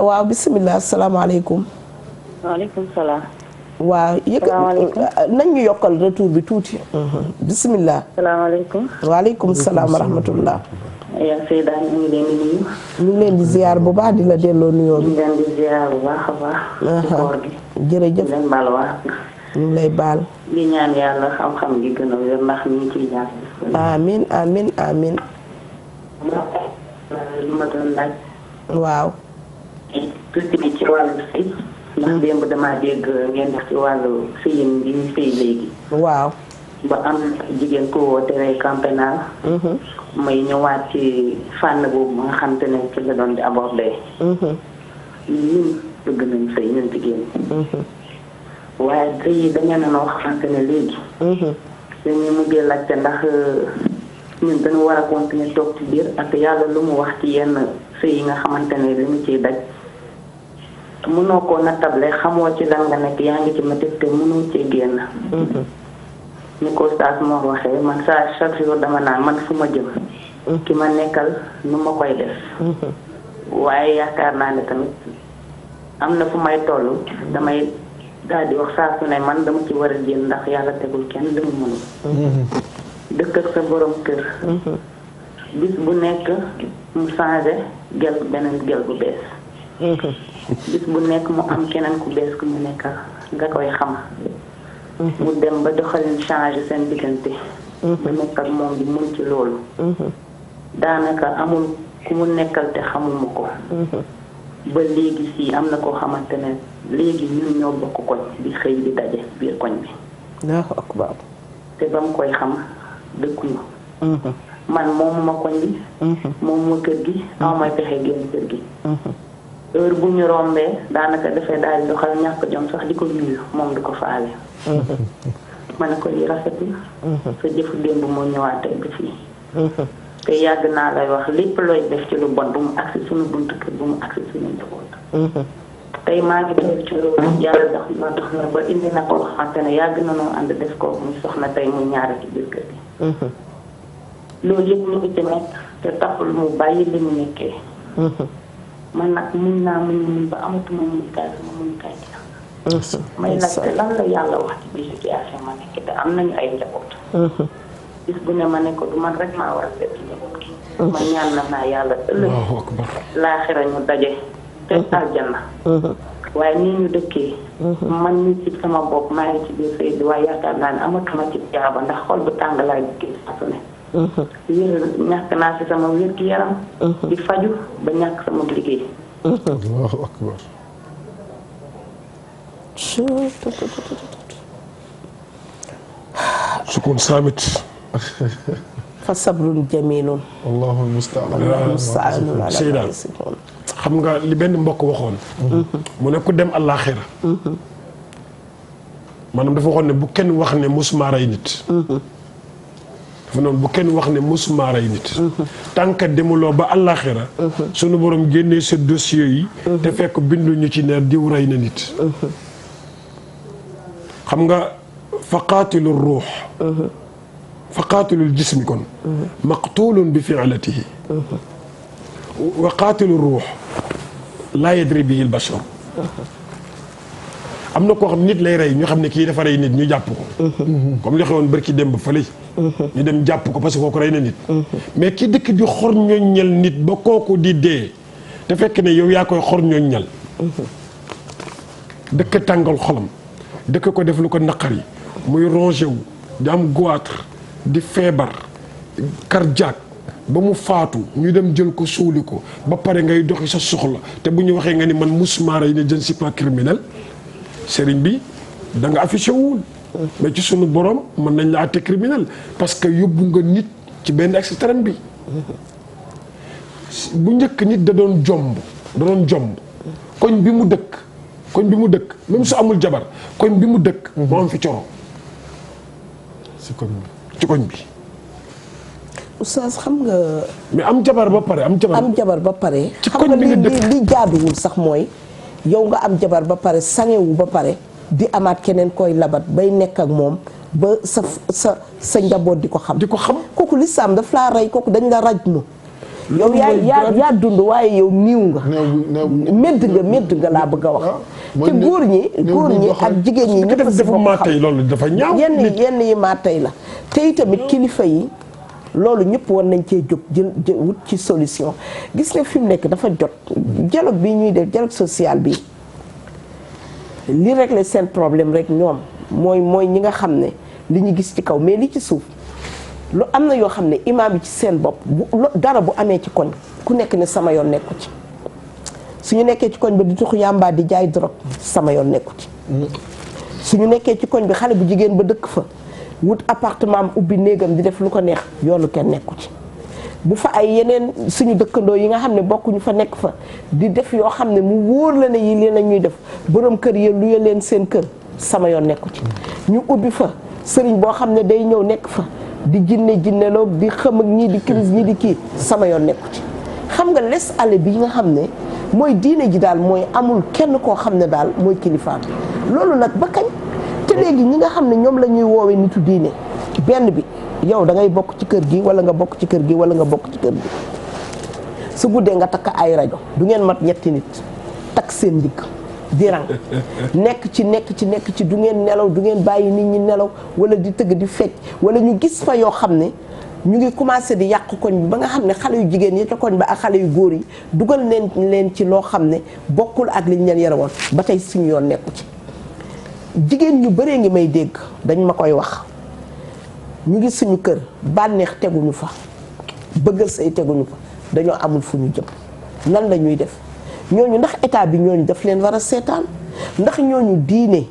[SPEAKER 1] waaw bismillah asalaamaaleykum
[SPEAKER 5] waaleykum salaam.
[SPEAKER 1] waaw nañ ñu yokkal retour bi tuuti. bisimilah.
[SPEAKER 5] salaamaaleykum.
[SPEAKER 1] waaleykum salaam wa rahmatullah.
[SPEAKER 5] yaa Seyda ñu ngi leen di nuyu.
[SPEAKER 1] ñu ngi leen di ziar bu baax di la delloo nuyoo bi.
[SPEAKER 5] ñu ngi leen di ziar bu baax a baax. ci koor gi.
[SPEAKER 1] jërëjëf
[SPEAKER 5] di leen baal wax.
[SPEAKER 1] ñu ngi lay baal.
[SPEAKER 5] di ñaan yàlla xam-xam gi gën a wér ndax ñu ngi ciy ñaan.
[SPEAKER 1] amiin amiin amiin.
[SPEAKER 5] lu ma doon laaj.
[SPEAKER 1] waaw.
[SPEAKER 5] tuuti bi ci wàllu sëy. ndax démb damaa dégg ngeen def ci wàllu sëyin bi ñu sëy léegi.
[SPEAKER 1] waaw.
[SPEAKER 5] ba am jigéen ko woote rey campagnat. may ñëwaat ci fànn boobu nga xam te ne ci la doon di aborder. ñun bëgg nañ sëy ñun jigéen. waaye sëy yi dañu ne noo xamante ne léegi. dañuy mujjee laajte ndax ñun dañu war a continuer toog ci biir ak yàlla lu mu wax ci yenn sëy yi nga xamante ne li mu ciy daj. mënoo koo nattable xamoo ci lan nga nekk yaa ngi ci métti te mënoo cee génn. ni ko Saas moo waxee man saa chaque jour dama naan man fu ma jëm. ki ma nekkal nu ma koy def. waaye yaakaar naa ne tamit am na fu may toll damay daal di wax saa su ne man dama ci war a génn ndax yàlla tegul kenn li mu mënul. dëkk ak sa borom kër. bis bu nekk mu changé gel beneen gel bu bees. bis bu nekk mu am keneen ku bees ku mu nekkal nga koy xam. mu dem ba doxalin changé seen diggante. ba nekk ak moom di mun ci loolu. daanaka amul ku mu nekkal te xamuma ko. ba léegi si am na koo xamante ne léegi ñun ñoo bokk koñ di xëy di daje biir koñ bi.
[SPEAKER 1] Allahu akbar.
[SPEAKER 5] te ba mu koy xam dëkkuñu. man moomuma koñ bi. moomuma kër gi aw may pexe génn kër gi. heure bu ñu rombee daanaka dafay daal di doxal ñàkk jom sax di ko nuyu moom du ko faale. ma ne ko li rafetul. sa jëfu démb moo ñëwaatee ba fii. te yàgg naa lay wax lépp looy def ci lu bon bu mu agsi suñu buntu kër bu mu agsi suñu njaboot. tey maa ngi def ci loolu yàlla dox na ba indi na ko xamante ne yàgg na noo ànd def ko muy soxna tey muy ñaara ci biir kër gi. loolu yëpp ñu ngi ci nekk te taxul mu bàyyi li mu nekkee. man nag mun naa mun ba amatuma mun kaay sama mun kaay gi may laajte lan la yàlla wax ci biir situation ma nekk te am nañu ay njaboot. bis bu ne ma ne ko du man rek maa war a seet njaboot gi. man ñaan na naa yàlla ëllëg laaxira ñu daje te aljanna. waaye nii ñu dëkkee. man ni ci sama bopp maa ngi ci biir sëy bi waaye yaakaar naa ne amatuma ci jaaba ndax xol bu tàng laay dëkkee saa su ne. ñàkk naa si sama wér-gi-yaram. di faju ba ñàkk sama liggéey.
[SPEAKER 2] allahu akbar.
[SPEAKER 3] sukun saamit.
[SPEAKER 1] fa sabrun jamilun.
[SPEAKER 2] wallaahu musta'an.
[SPEAKER 3] Seyda xam nga li benn mbokk waxoon. mu ne ku dem àllaaxira. maanaam dafa waxoon ne bu kenn wax ne musuma rey nit. dafa noonu bu kenn wax ne musuma rey nit. tant que demuloo ba àllaaxira. sunu borom génnee sa dossier yi. te fekk bindu ñu ci ne diw rey na nit. xam nga faqaatilu ruux. faqaatilul jismi kon. maqtuulun bi fi'latihi. wa qaatilu ruux laa yadri bihi al-bashar. am na koo xam nit lay rey ñu xam ne kii dafa rey nit ñu jàpp ko. comme li xewoon barki démb fële. ñu dem jàpp ko parce que kooku rey na nit. mais ki dëkk di xor ñoññal nit ba kooku di dee te fekk ne yow yaa koy xor ñoññal. dëkk tàngal xolam. dëkk ko def lu ko naqari muy rongé wu di am goitre di feebar cardiaque ba mu faatu ñu dem jël ko suuli ko ba pare ngay doxi sa soxla te bu ñu waxee nga ni man musuma rey ne je ne suis pas criminel sëriñ bi da nga affiché wul. mais ci sunu borom mën nañ la àtte criminel parce que yóbbu nga nit ci benn extrême bi. bu njëkk nit da doon jomb koñ bi mu dëkk même su amul jabar koñ bi mu dëkk. moo am fi coro. ci koñ bi.
[SPEAKER 1] Oustaz xam nga.
[SPEAKER 3] mais am jabar ba pare
[SPEAKER 1] ci koñ bi nga dëkk li jaaduwul sax mooy yow nga am jabar ba pare sangewu ba pare di amaat keneen koy labat bay nekk ak moom ba sa njaboot di ko xam. kooku lislaam daf laa rey kooku dañ la rajmu. yow yaa dund waaye yow niiw nga. medd nga laa bëgg a wax. te góor ñi ak jigéen ñi ñëpp a si bokk xam
[SPEAKER 3] loolu dafa ñaaw.
[SPEAKER 1] yenn yi maa tey la te itamit kilifa yi loolu ñëpp war nañ cee jóg jël wut ci solution gis nga fi mu nekk dafa jot dialogue bi ñuy def dialogue social bi li régler seen problème rek ñoom mooy ñi nga xam ne li ñu gis ci kaw mais li ci suuf lu am na yoo xam ne imaam yi ci seen bopp dara bu amee ci koñ ku nekk ne sama yoon nekku ci suñu nekkee ci koñ ba di tuxu yàmbaa di jaay drogue sama yoon nekku ci suñu nekkee ci koñ bi xale bu jigéen ba dëkk fa wut appartement am ubbi néegam di def lu ko neex yoonu kenn nekku ci bu fa ay yeneen suñu dëkkandoo yi nga xam ne bokkuñu fa nekk fa di def yoo xam ne mu wóor la ne yi leen la ñuy def borom kër yi luye leen seen kër sama yoon nekku ci ñu ubbi fa sëriñ boo xam ne day ñëw nekk fa di jinneloo di xam ak ñii di crise ñii di kii sama yoon nekku ci xam nga les ale bi nga xam ne mooy diine ji daal mooy amul kenn koo xam ne daal mooy kilifaam loolu nag ba kañ te léegi ñi nga xam ne ñoom la ñuy woowee nitu diine benn bi yow da ngay bokk ci kër gi wala nga bokk ci kër gi wala nga bokk ci kër gi su guddee nga takk ay rajo du ngeen mat ñetti nit takk seen ndigg di rang nekk ci du ngeen nelaw du ngeen bàyyi nit ñi nelaw wala di tëgg di fecc wala ñu gis fa yoo xam ne ñu ngi commencé di yàq koñ bi ba nga xam ne xale yu jigéen yi ca koñ ba ak xale yu góor yi dugal leen ci loo xam ne bokkul ak liñ leen yore woon ba tey suñu yoon nekku ci jigéen ñu bëree ngi may dégg dañ ma koy wax ñu ngi suñu kër bànneex teguñu fa bëgg say teguñu fa dañoo amul fu ñu jëm nan la ñuy def ñooñu ndax état bi ñooñu daf leen war a seetaan ndax ñooñu diine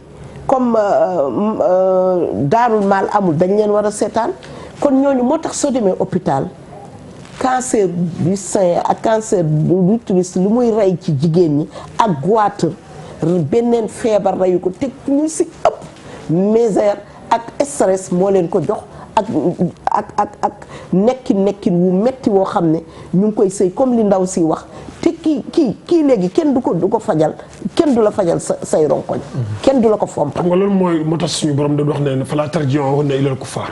[SPEAKER 1] comme daarul maal amul dañ leen war a seetaan kon ñooñu moo tax soo demee hôpital cancer du sein ak cancer du l'utérus lu muy rey ci jigéen ñi ak goitre beneen feebar reyu ko te ñu si ëpp misère ak stress moo leen ko jox ak nekkin wu metti woo xam ne ñu ngi koy sëy comme li ndaw si wax te kii léegi kenn du ko fajal kenn du la fajal say ronkoñ kenn du la ko fomp.
[SPEAKER 3] xam nga loolu mooy moo tax suñu borom da wax ne falaa tarji'uunna ilal kuffaar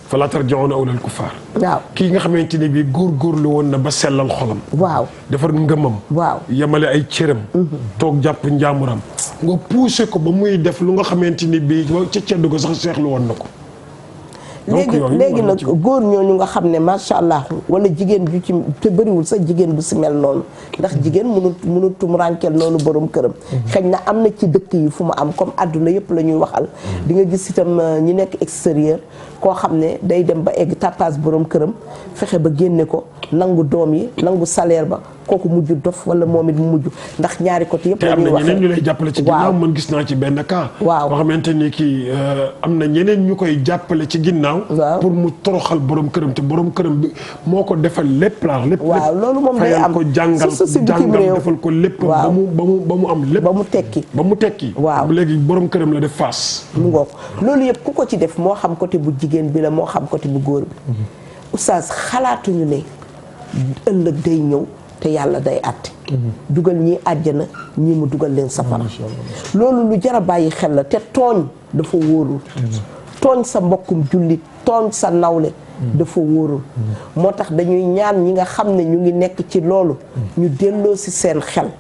[SPEAKER 3] falaa tarji'uunna ilal kuffaar.
[SPEAKER 1] waaw
[SPEAKER 3] kii nga xamante ne bii góorgóorlu woon na ba sellal xolam.
[SPEAKER 1] waaw
[SPEAKER 3] defar ngëmam.
[SPEAKER 1] waaw
[SPEAKER 3] yemale ay cëram. toog jàpp njaamuram. nga poussé ko ba muy def lu nga xamante ni bii ca ceddu ko sax seexlu woon na ko.
[SPEAKER 1] léegi nag góor ñooñu nga xam ne macha allah wala jigéen ju ci te bëriwul sax jigéen bu si mel noonu ndax jigéen mënut tumurankeel noonu borom këram xëy na am na ci dëkk yi fu mu am comme àdduna yëpp la ñuy waxal di nga gis itam ñi nekk extérieur koo xam ne day dem ba egg tapage borom këram fexe ba génne ko nangu doom yi nangu salaire ba kooku mujj dof wala moom it mu mujj ndax ñaari côté yëpp la ñuy waxee
[SPEAKER 3] te am na ñeneen ñu lay jàppale ci ginnaaw man gis naa ci benn cas
[SPEAKER 1] waaw
[SPEAKER 3] boo xamante ni kii am na ñeneen ñu koy jàppale ci ginnaaw pour mu toroxal borom këram te borom këram bi moo ko defal lépp laa lépp
[SPEAKER 1] waaw loolu moom day am
[SPEAKER 3] ko jàngal defal ko lépp ba mu am lépp
[SPEAKER 1] ba mu tekki
[SPEAKER 3] waaw léegi borom këram la def face
[SPEAKER 1] mu ngoog loolu yëpp ku ko ci def moo xam côté bu jigéen bi la moo xam côté bu góor bi oustaz xalaatuñu ne ëllëg day ñëw te yàlla day àtte dugal ñii àjjana ñii mu dugal leen safara loolu lu jar a bàyyi xel la te tooñ dafa wóorul tooñ sa mbokkum jullit tooñ sa nawle dafa wóorul moo tax dañuy ñaan ñi nga xam ne ñu ngi nekk ci loolu ñu delloo si seen xel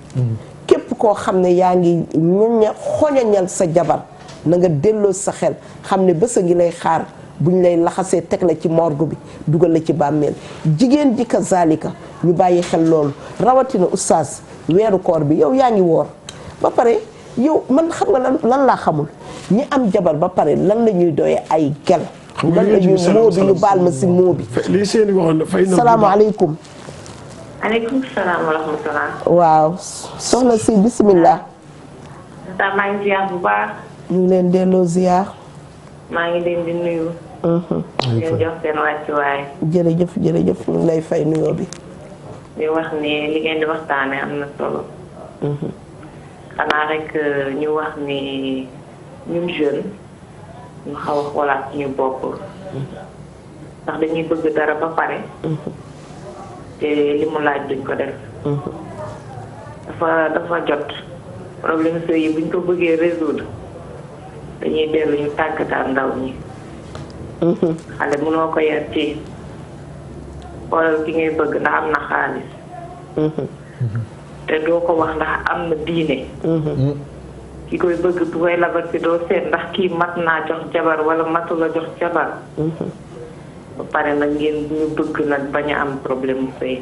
[SPEAKER 1] képp koo xam ne yaa ngi xoñañal sa jabar na nga delloo sa xel xam ne bés a ngi lay xaar buñ lay laxasee teg la ci morgue bi dugal la ci bàmmeel jigéen ji ka zalika ñu bàyyi xel loolu rawatina oustaz weeru koor bi yow yaa ngi woor ba pare yow man xam nga lan laa xamul ñi am jabar ba pare lan la ñuy doyee ay gel lan la ñuy moo bi ñu baal ma si moo bi
[SPEAKER 3] lii seeni waxoon fay na
[SPEAKER 1] salaamaaleykum
[SPEAKER 5] aleykum salaam wa rahmatulah.
[SPEAKER 1] waaw soxna si bisimilah.
[SPEAKER 5] maa ngi ziar bu baax.
[SPEAKER 1] ñu ngi leen delloo ziar.
[SPEAKER 5] maa ngi leen di nuyu. di leen jox seen wàccuwaay.
[SPEAKER 1] jërëjëf jërëjëf ñu ngi lay fay nuyoo bi.
[SPEAKER 5] di wax ni li ngeen di waxtaanee am na solo. xanaa rek ñu wax ni ñun jeune ñu xaw a xoolaat suñu bopp. ndax dañuy bëgg dara ba pare. te li mu laaj duñ ko def. dafa jot problème sëy yi buñ ko bëggee résoudre dañuy dellu ñu tàggataat ndaw ñi. xale mënoo ko yar ci xoolal ki ngay bëgg ndax am na xaalis. te doo ko wax ndax am na diine. ki koy bëgg bu koy labat si doo seet ndax kii mat naa jox jabar wala matu la jox jabar. ba pare nag ngeen ñu bëgg nag bañ a am problème mu sëy.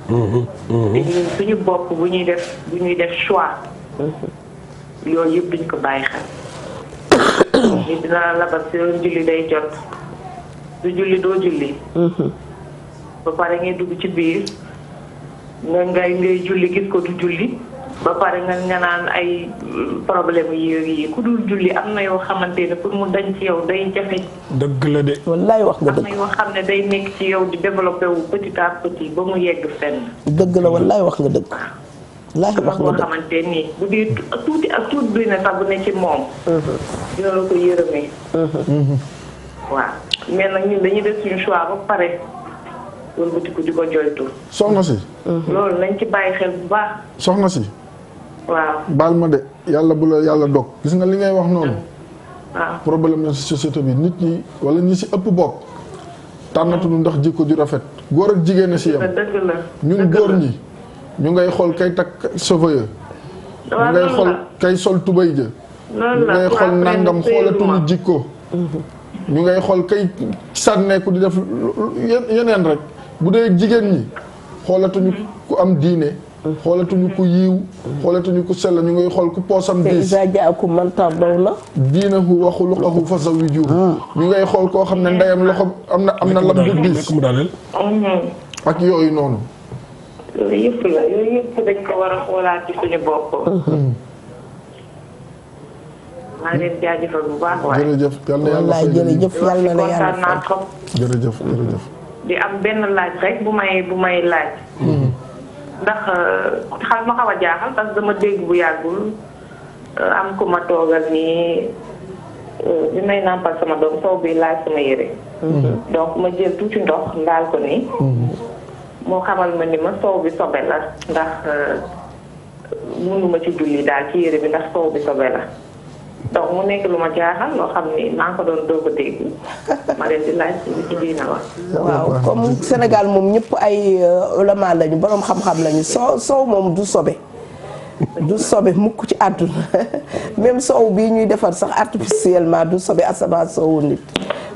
[SPEAKER 5] te ñun suñu bopp bu ñuy def choix. yooyu yëpp duñ ko bàyyi xel. ñu dina labat si doon julli day jot. du julli doo julli. ba pare ngay dugg ci biir ngay julli gis ko du julli. ba pare nga naan ay problème yi ku dul julli am na yoo xamante ne pour mu dañ ci yow day jafe.
[SPEAKER 3] dëgg la de.
[SPEAKER 1] wallaay wax nga dëgg.
[SPEAKER 5] am na yoo xam ne day nekk ci yow di développé wu petit à petit ba mu yegg fenn.
[SPEAKER 1] dëgg la wallaay wax nga dëgg. wallaay wax nga dëgg
[SPEAKER 5] xamante ni bu dee tuuti ak tuuti bi ne sax bu ne ci moom. dina la ko yërëmee. waaw mais nag ñun dañuy def suñu choix ba pare. wëlbatiku di ko joytu.
[SPEAKER 2] soxna si.
[SPEAKER 5] loolu nañ ci bàyyi xel bu baax.
[SPEAKER 2] soxna si.
[SPEAKER 5] waaw
[SPEAKER 2] baal ma de yàlla bu la yàlla dog gis nga li ngay wax noonu.
[SPEAKER 5] waaw
[SPEAKER 2] problème la ci société bi nit ñi wala ñi si ëpp bopp. tànnatuñu ndax jikko ju rafet. góor ak jigéen a si yam.
[SPEAKER 5] dëgg la
[SPEAKER 2] ñun góor ñi ñu ngay xool kay takk cheveux ya ñu ngay xool kay sol tubay ja ñu ngay xool nangam xoolatuñu jikko. ñu ngay xool kay sànneeku di def yeneen rek bu dee jigéen ñi xoolatuñu ku am diine. xoolatuñu ku yiiw xoolatuñu ku sell ñu ngay xool ku poosam diis.
[SPEAKER 1] te isa jaakum man tardawna
[SPEAKER 2] diinahu wa xuluqahu fazawwijuhu ñu ngay xool koo xam ne ndeyam loxo am na lam bu diis ak yooyu noonu.
[SPEAKER 5] yooyu yëpp la yooyu yëpp dañ ko war a xoolaat ci suñu bopp. maa ngi leen jaajëfal bu baax waaye.
[SPEAKER 2] jërëjëf yal na yàlla
[SPEAKER 1] wallaay jërëjëf yal na la
[SPEAKER 5] kontaan naa
[SPEAKER 1] yàlla
[SPEAKER 5] trop.
[SPEAKER 2] jërëjëf jërëjëf.
[SPEAKER 5] di am benn laaj rek bu may laaj. ndax xam ma xaw a jaaxal parce que dama dégg bu yàggul am ku ma toogal nii bi may nàmpal sama doom soow bi laaj sama yére. donc ma jël tuuti ndox ndaal ko nii. moo xamal ma ni ma soow bi sobe la ndax mënuma ci julli daal ci yére bi ndax soow bi sobe la. donc mu nekk lu ma jaaxal loo xam ni maa ngi ko doon doog a dégg ma leen di laaj ci diina wax.
[SPEAKER 1] waaw comme Sénégal moom ñëpp ay ulama lañu borom xam-xam lañu soow moom du sobe. du sobe mukk ci àdduna même soow bii ñuy defar sax artificiellement du sobe asamaan soowu nit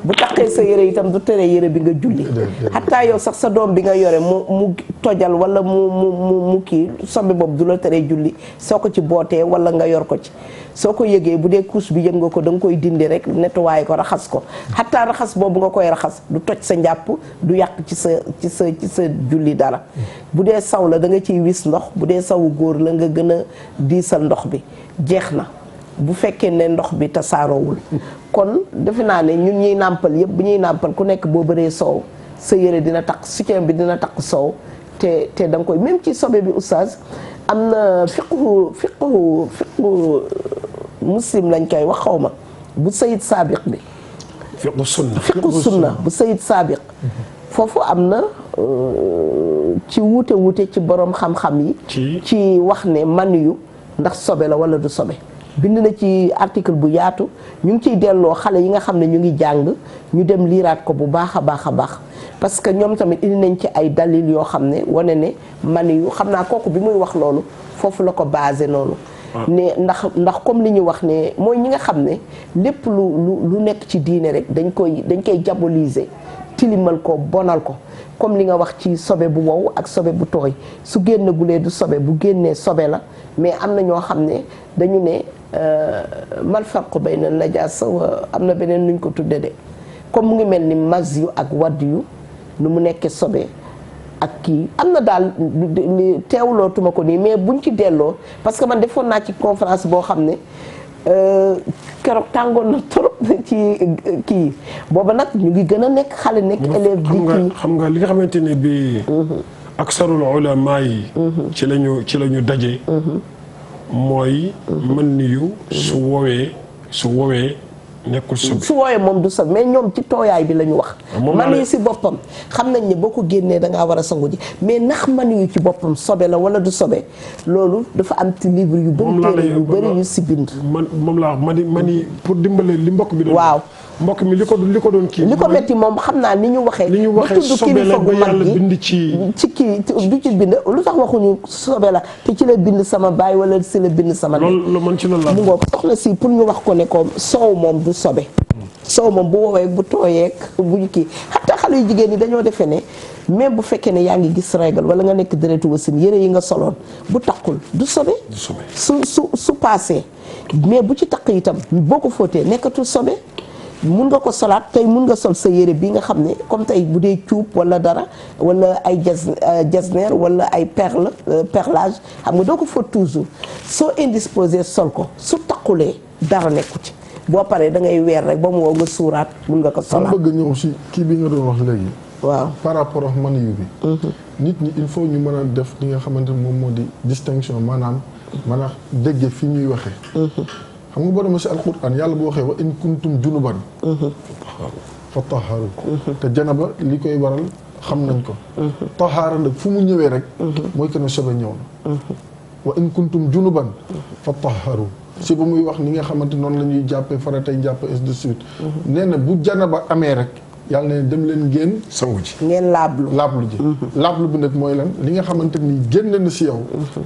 [SPEAKER 1] bu taqee sa yére itam du tere yére bi nga julli xataa yow sax sa doom bi nga yore mu tojal wala mu kii sobe boobu du la tere julli soo ko ci bootee wala nga yor ko ci soo ko yëgee bu dee couche bi yëg nga ko da nga koy dindi rek nettoyé ko raxas ko xataa raxas boobu nga koy raxas du toj sa njàpp du yàq ci sa julli dara bu dee saw la da nga ciy wis ndox bu dee sawu góor la nga gën a diisal ndox bi jeex na bu fekkee ne ndox bi tasaaroowul kon defe naa ne ñun ñuy nàmpal yëpp bu ñuy nàmpal ku nekk boo bëree soow sa yére dina takk soutien bi dina takk soow te da nga koy même ci sobe bi oustaz am na fiqhu muslim lañ koy wax xaw ma bu sayid saabiq bi fiqhu sunna bu sayid saabiq foofu am na ci wuute ci borom xam-xam yi ci wax ne man yu ndax sobe la wala du sobe bind na ci article bu yaatu ñu ngi ciy delloo xale yi nga xam ne ñu ngi jàng ñu dem liiraat ko bu baax a baax a baax parce que ñoom tamit indi nañ ci ay dalil yoo xam ne wane ne man yu xam naa kooku bi muy wax loolu foofu la ko basé noonu ne ndax comme li ñu wax ne mooy ñi nga xam ne lépp lu nekk ci diine rek dañ koy diaboliser tilimal ko bonal ko comme li nga wax ci sobe bu wow ak sobe bu tooy su génn gulee du sobe bu génnee sobe la mais am na ñoo xam ne dañu ne mal farqu bayna najaasa wa am na beneen nuñ ko tudde de comme mu ngi mel ni mas yu ak wadd yu nu mu nekkee sobe ak kii am na daal teewlootuma ko nii mais buñ ci delloo parce que man defoon naa ci conférence boo xam ne keroog tàngoon na trop ci kii booba nag ñu ngi gën a nekk xale nekk élève bi kii
[SPEAKER 3] xam nga li nga xamante ne bi aksarul ulama yi ci lañu daje mooy mën niyu su woowee nekkul sobe
[SPEAKER 1] su woowee moom du sobe mais ñoom ci tooyaay bi la ñu wax man yu si boppam xam nañ ne boo ko génnee dangaa war a sangu ji mais ndax man yu ci boppam sobe la wala du sobe loolu dafa am ci livre yu bëri téere yu bëri yu si bind
[SPEAKER 3] moom laa wax mani pour dimbale li mbokk bi doon
[SPEAKER 1] waaw
[SPEAKER 3] mbokk mi li ko doon kii
[SPEAKER 1] li ko metti moom xam naa ni ñu waxee
[SPEAKER 3] ba tudd kilifa gu mag gi
[SPEAKER 1] ci kii du ci bind lu tax waxuñu sobe la te ci la bind sama baay wala si la bind sama
[SPEAKER 3] loolu man ci loolu la
[SPEAKER 1] mu ngoog soxna si pour ñu wax ko ne ko soow moom du sobe soow moom bu woowee bu tooyeeg bu kii xataa xale yu jigéen ñi dañoo defee ne même bu fekkee ne yaa ngi gis régal wala nga nekk deretu wasin yére yi nga soloon bu taqul du sobe su paasee mais bu ci taq itam boo ko fóotee nekkatul sobe mun nga ko solaat tey mun nga sol sa yére bi nga xam ne comme tey bu dee cuub wala dara wala ay jasner wala ay perlage xam nga doo ko fóot toujours soo indisposé sol ko su taqulee dara nekku ci boo paree da ngay weer rek ba mu wow nga suuraat mun nga ko solaat.
[SPEAKER 2] bëgg ñëw si kii bi nga doon wax léegi.
[SPEAKER 1] waaw
[SPEAKER 2] par rapport ak man yu bi. nit ñi il faut ñu mën a def li nga xamante ne moom moo di distinction maanaam mën a dégge fi ñuy waxee. xam nga boo demee si alquran yàlla boo waxee wa in kuntum junuban fa taharu te janaba li koy waral xam nañ ko tahaara nag fu mu ñëwee rek mooy que ne sobe ñëw na wa in kuntum junuban fa taharu si ba muy wax ni nga xamante noonu la ñuy jàppee faratay jàpp ainsi de suite nee na bu janaba amee rek yàlla ne dem leen ngeen
[SPEAKER 3] sangu ji
[SPEAKER 1] ngeen laablu
[SPEAKER 2] ji laablu bi nag mooy lan li nga xamante ni génn na si yow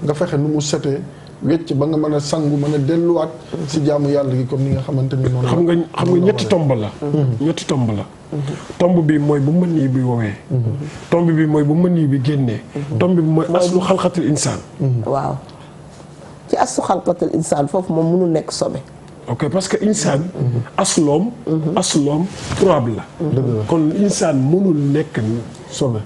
[SPEAKER 2] nga fexe nu mu setee wecc ba nga mën a sangu mën a delluwaat si jaamu yàlla gi comme ni nga xamante ni noonu
[SPEAKER 3] xam nga ñetti tomb la ñetti tomb la tomb bi mooy bu mën yi bi woowee tomb bi mooy bu mën yi bi génnee tomb bi mooy aslu xalqatul insaan
[SPEAKER 1] waaw ci aslu xalqatul insaan foofu moom mënul nekk sobe
[SPEAKER 3] ok parce que insaan asloom turaab la kon insaan mënul nekk sobe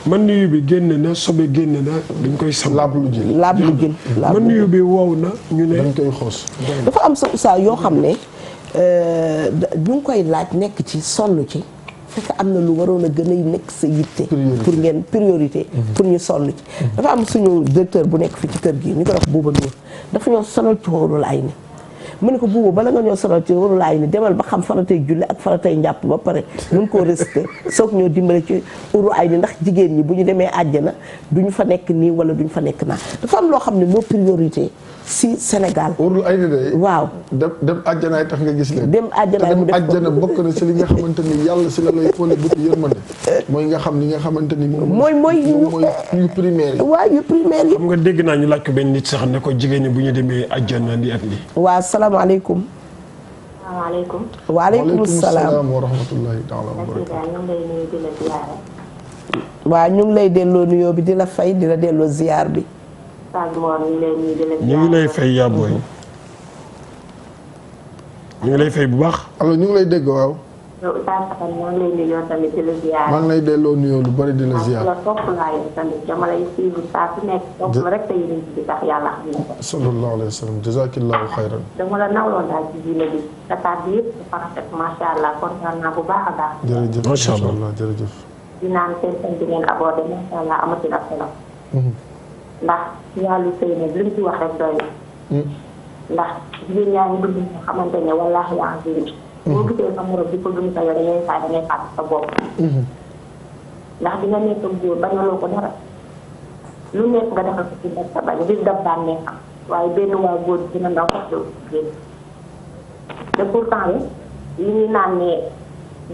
[SPEAKER 3] man nuyu bi génn na sobe génn na dañ koy sam
[SPEAKER 2] laablu ji
[SPEAKER 3] man nuyu bi wow na ñu ne
[SPEAKER 2] dañ koy xoos
[SPEAKER 1] dafa am saa yoo xam ne ñu ngi koy laaj nekk ci sonn ci fekk am na lu waroon a gën a nekk sa yitte pour ngeen priorité pour ñu sonn ci dafa am suñu directeur bu nekk fi ci kër gi ñu ko wax Bouba Ndour dafa ñoo sonal ci xóorul ay ni mu ne ko Bouba bala nga ñoo sonal ci xóorul ay ni demal ba xam faratay julli ak faratay njàpp ba pare mun koo réciter soog ñoo dimbale ci xóorul ay ni ndax jigéen ñi bu ñu demee àjjana duñu fa nekk nii wala duñu fa nekk naa dafa am loo xam ne nos priorité si Sénégal.
[SPEAKER 2] xóorul ay ni de
[SPEAKER 1] waaw
[SPEAKER 2] dem àjjanaay tax nga gis leen
[SPEAKER 1] dem àjjanaay mu def ko
[SPEAKER 2] àjjana bokk na si li nga xamante ni yàlla si la lay xoole bëtu yërmande mooy nga xam li nga xamante ni mooy yu primaire yi
[SPEAKER 1] waaw yu primaire yi
[SPEAKER 3] xam nga dégg naa ñu laaj ko benn nit sax ne ko jigéen ñi bu ñu demee àjjana li ak lii
[SPEAKER 1] waaw salaamaaleykum
[SPEAKER 5] asalaamaaleykum.
[SPEAKER 1] waaleykum salaam
[SPEAKER 2] wa rahmatullahi taala wa barakaatu.
[SPEAKER 5] ñu ngi lay nuyu di la ziyaare.
[SPEAKER 1] waaw ñu ngi lay delloo nuyoo bi di la fay di la delloo ziar bi.
[SPEAKER 5] Oustaz Mor ñu ngi lay nuyu di la ziyaare.
[SPEAKER 3] ñu ngi lay fay yaa booy. ñu ngi lay fay bu baax.
[SPEAKER 2] alors ñu ngi lay dégg waaw.
[SPEAKER 5] yow Oustaz Assane maa ngi lay nuyu yow tamit di la ziyaare.
[SPEAKER 2] maa ngi lay delloo nuyoo lu bari di la ziar.
[SPEAKER 5] la topp laa yow tamit dama lay suivre saa su nekk topp la rek te yéen bi tax yàlla xam na ko.
[SPEAKER 2] sallallahu alayhi wa sallam jazakillahu xayran.
[SPEAKER 5] dama la nawloon daal ci diine bi sa taat bi yëpp dafa rafet macha allah kontaan naa bu baax a baax.
[SPEAKER 2] jërëjëf
[SPEAKER 3] macha allah
[SPEAKER 2] jërëjëf.
[SPEAKER 5] di naan seen thème bi ngeen abordé macha allah amatul ak solo. ndax yàlla sëy na li mu ci wax rek doy na. ndax jigéen ñaa ngi dund nga xamante ne wallaahi yaa ngi boo gisee sa morom di ko gëm sa yow da ngay fàtt sa bopp. ndax di nga nekk góor bañaloo ko dara lu nekk nga defal ko ci def sa bañ ngir dab daan neexam waaye benn waa góor dina ndaw sax doo génn te pourtant li ñuy naan ne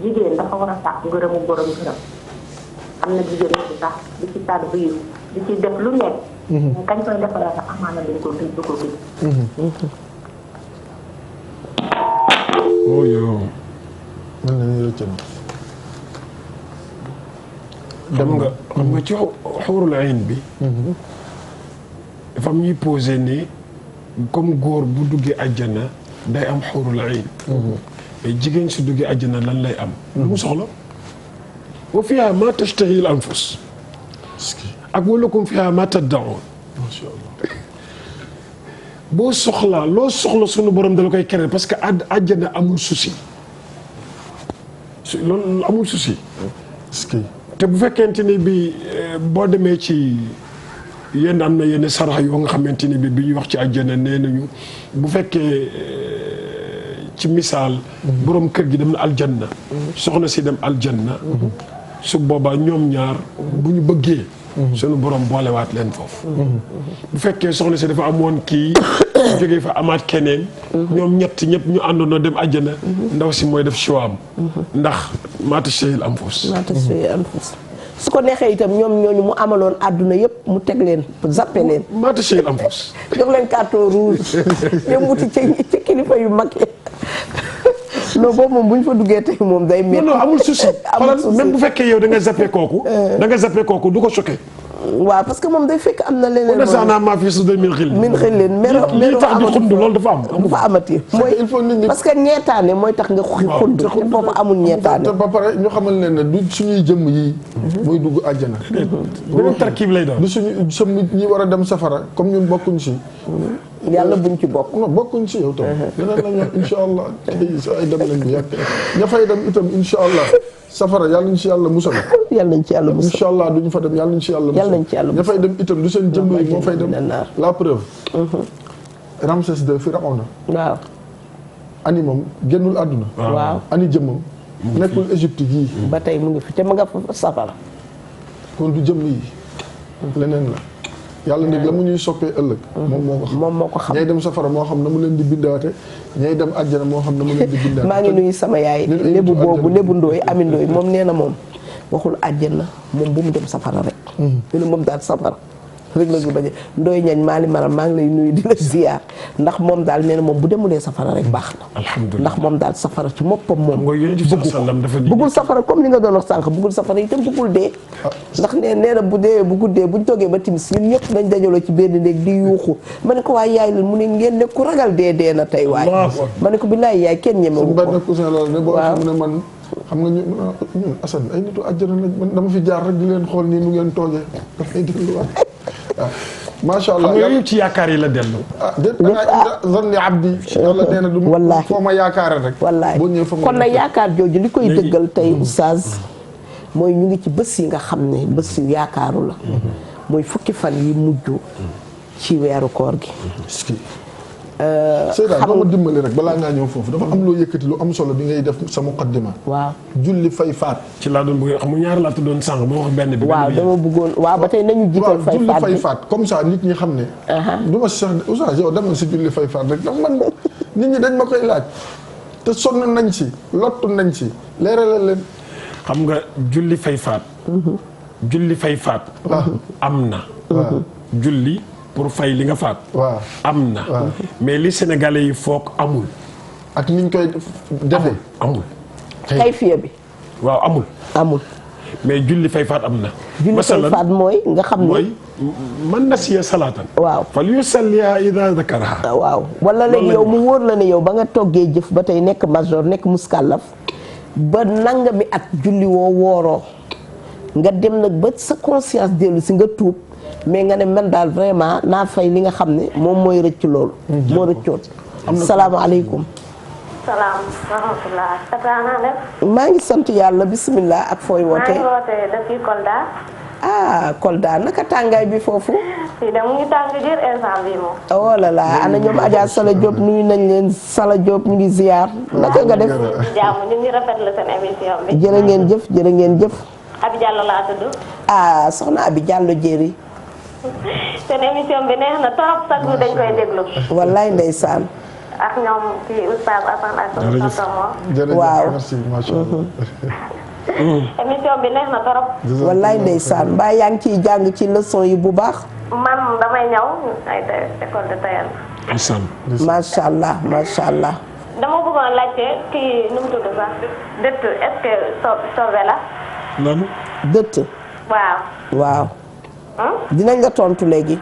[SPEAKER 5] jigéen dafa war a sàkk ngërëmu borom gërëm am na jigéen ñi sax di ci tàdd bu yiw di ci def lu nekk. kañ koy defaral sax amaana dañ ko du ko gis.
[SPEAKER 3] oh yow.
[SPEAKER 2] mel na ni rëcc na.
[SPEAKER 3] xam nga ci xuurul ayn bi. dafa am ñuy posé ne comme góor bu duggee àjjana day am xuurul ayn. mais jigéen su duggee àjjana lan lay am. lu mu soxla. wa fiha ma tashtahi al anfus. ak walakum fiha ma taddaun.
[SPEAKER 2] macha allah.
[SPEAKER 3] boo soxlaa loo soxla sunu borom dala koy créer parce que àjjana amul souci. loolu amul souci. te bu fekkente ni bi boo demee ci yenn am na yenn sarax yoo nga xamante ni bi ñuy wax ci àjjana nee nañu bu fekkee ci misaal. borom kër gi dem na aljanna. soxna si dem aljanna. su boobaa ñoom ñaar bu ñu bëggee. sunu borom boolewaat leen foofu. bu fekkee soxna si dafa amoon kii jógee fa amaat keneen. ñoom ñett ñëpp ñu àndoonoo dem àjjana. ndaw si mooy def choix am. ndax maata seyil am fus.
[SPEAKER 1] su ko neexee itam ñoom ñooñu mu amaloon àdduna yëpp mu teg leen zappe leen.
[SPEAKER 3] maata seyil am fus.
[SPEAKER 1] jox leen carton rouge. dem wuti ci kilifa yu mag yi. non boobu moom bu ñu fa duggee tey moom day métti.
[SPEAKER 3] non amul souci. même bu fekkee yow da nga zappé kooku. da nga zappé kooku du ko choqué.
[SPEAKER 1] waaw parce que moom day fekk am na leneen.
[SPEAKER 3] on a maa fi suuf min xil.
[SPEAKER 1] min xil leen
[SPEAKER 3] lii tax di xund loolu dafa am.
[SPEAKER 1] dafa amati mooy
[SPEAKER 2] il faut nit ñi
[SPEAKER 1] parce que ñeetaane mooy tax nga xund. te foofu amul ñeetaane.
[SPEAKER 2] te ba pare ñu xamal leen ne du suñuy jëmm yii. muy dugg àjjana.
[SPEAKER 3] beneen tarkiib lay doon.
[SPEAKER 2] du suñu sëmm ñi war a dem safara comme ñun bokkuñ si.
[SPEAKER 1] yàlla buñ ci bokk.
[SPEAKER 2] non bokkuñ si yow tam. yeneen la ñu incha allah ay dem lañ bu yàgg. ña fay dem itam incha allah safara yàlla ñu si yàlla musal.
[SPEAKER 1] yàlla nañ ci yàlla musal
[SPEAKER 2] incha allah duñu fa dem yàlla ñu si yàlla musal.
[SPEAKER 1] yàlla nañ ci yàlla musal
[SPEAKER 2] ña fay dem itam du seen jëmm yi moo fay dem. la preuve. Ramsès II Firawna.
[SPEAKER 1] waaw.
[SPEAKER 2] ani moom génnul àdduna.
[SPEAKER 1] waaw
[SPEAKER 2] ani jëmmam. nekkul Égypte gii.
[SPEAKER 1] ba tey mu ngi fi te ma nga fa safara.
[SPEAKER 2] kon du jëmm yi. leneen la. yàlla nit la mu ñuy soppee ëllëg. moom moo ko xam ñay dem safara moo xam na mu leen di bindaate ñay dem àjjana moo xam na mu leen di bindaate.
[SPEAKER 1] maa ngi nuyu sama yaay lébu boobu lébu ndooy ami ndooy moom nee na moom waxul àjjana moom bu mu dem safara rek. ñu ne moom daal safara rek la ñu bañ a ndooy ñañ maali maram maa ngi lay nuyu di la ziar ndax moom daal nee na moom bu demulee safara rek baax na.
[SPEAKER 3] alhamdulilah
[SPEAKER 1] ndax moom daal safara ci moppam moom.
[SPEAKER 3] bëggul
[SPEAKER 1] bëggul safara comme li nga doon wax sànq bëggul safara itam bëggul dee. ndax nee na bu dee bu guddee buñ toogee ba timis ñun ñëpp nañ dajaloo ci benn néeg di yuuxu ma ne ko waaye yaay la mu ne ngeen ne ku ragal dee na tey waaye. ma ne ko billaay yaay kenn ñemewu ko.
[SPEAKER 2] benn cousin loolu ne boo xam ne man xam nga ñun Assane ay nitu àjjana lañ man dama fi jaar rek di leen xool nii nu ngeen toogee dafay delluwaat waaw macha allah
[SPEAKER 3] yooyu ci yaakaar yi la dellu.
[SPEAKER 2] déet dangaa zanni abdi yàlla nee na du foo ma yaakaare rek.
[SPEAKER 1] wallaahi kon nag yaakaar jooju li koy dëggal tey oustaz mooy ñu ngi ci bés yi nga xam ne bés yu yaakaaru la. mooy fukki fan yi mujj ci weeru koor gi.
[SPEAKER 2] Seyda doo ma dimbali rek balaa ngaa ñëw foofu dafa am loo yëkkati lu am solo bi ngay def sa muqaddima.
[SPEAKER 1] waaw
[SPEAKER 2] julli fay faat.
[SPEAKER 3] ci laa doon bëgg xam nga ñaar laa tuddoon sànq ba wax benn bi.
[SPEAKER 1] waaw dama bëggoon waaw ba tey nañu jiital fay faat
[SPEAKER 2] julli fay faat comme ça nit ñi xam ne. du ma si sax oustaz yow dem na si julli fay faat rek ndax man nit ñi dañ ma koy laaj te sonn nañ si lottu nañ si leeralal leen.
[SPEAKER 3] xam nga julli fay faat. julli fay faat. am na. julli. pour fay li nga faat.
[SPEAKER 2] waaw
[SPEAKER 3] am na. mais li sénégalais yi foog amul.
[SPEAKER 2] ak niñ koy defee
[SPEAKER 3] amul.
[SPEAKER 1] kayfiya bi
[SPEAKER 3] waaw amul.
[SPEAKER 1] amul.
[SPEAKER 3] mais julli fay faat am na.
[SPEAKER 1] julli fay faat mooy nga xam ne
[SPEAKER 3] mooy man nasiya salaatan.
[SPEAKER 1] waaw
[SPEAKER 3] fal yusalliha ida dakaraha.
[SPEAKER 1] waaw wala léegi yow mu wóor la ne yow ba nga toggee jëf ba tey nekk major nekk muskàllaf ba nangami at julli woo wooroo nga dem nag ba sa conscience dellu si nga tuub mais nga ne man daal vraiment naa fay li nga xam ne moom mooy rëcc loolu. moo rëccoon. salaamaaleykum.
[SPEAKER 6] salaam rahmatulah. Tata naa def.
[SPEAKER 1] maa ngi sant yàlla bisimilah ak fooy wootee.
[SPEAKER 6] maa ngi wootee depuis Kolda.
[SPEAKER 1] ah Kolda naka tàngaay bi foofu.
[SPEAKER 6] fii de mu ngi tàng jër instant bii moom.
[SPEAKER 1] oh là là ana ñoom Adja Sala Diop nuyu nañ leen Sala Diop ñu ngi ziar. naka nga def.
[SPEAKER 6] jàmm ñu ngi rafetlu seen émission bi.
[SPEAKER 1] jërë ngeen jëf jërë ngeen jëf.
[SPEAKER 6] Abi Diallo laa tudd.
[SPEAKER 1] ah soxna Abi Diallo jéeri.
[SPEAKER 6] seen émission bi neex na trop chaque jour dañ koy déglu.
[SPEAKER 1] wallaay ndeysaan.
[SPEAKER 6] ak ñoom kii Oustaz Assane ak tonton Mor.
[SPEAKER 2] jërëjëf
[SPEAKER 1] waaw
[SPEAKER 2] merci macha allah.
[SPEAKER 6] émission bi neex na trop.
[SPEAKER 1] wallaay ndeysaan mbaa yaa ngi ciy jàng ci leçon yi bu baax.
[SPEAKER 6] man damay ñëw ay école de tailleur.
[SPEAKER 1] macha allah macha allah.
[SPEAKER 6] dama bëggoon laajte kii nu mu tudd sax dëtt est-ce que sobe la.
[SPEAKER 3] lan.
[SPEAKER 1] dëtt.
[SPEAKER 6] waaw.
[SPEAKER 1] waaw. dinañ la tontu léegi.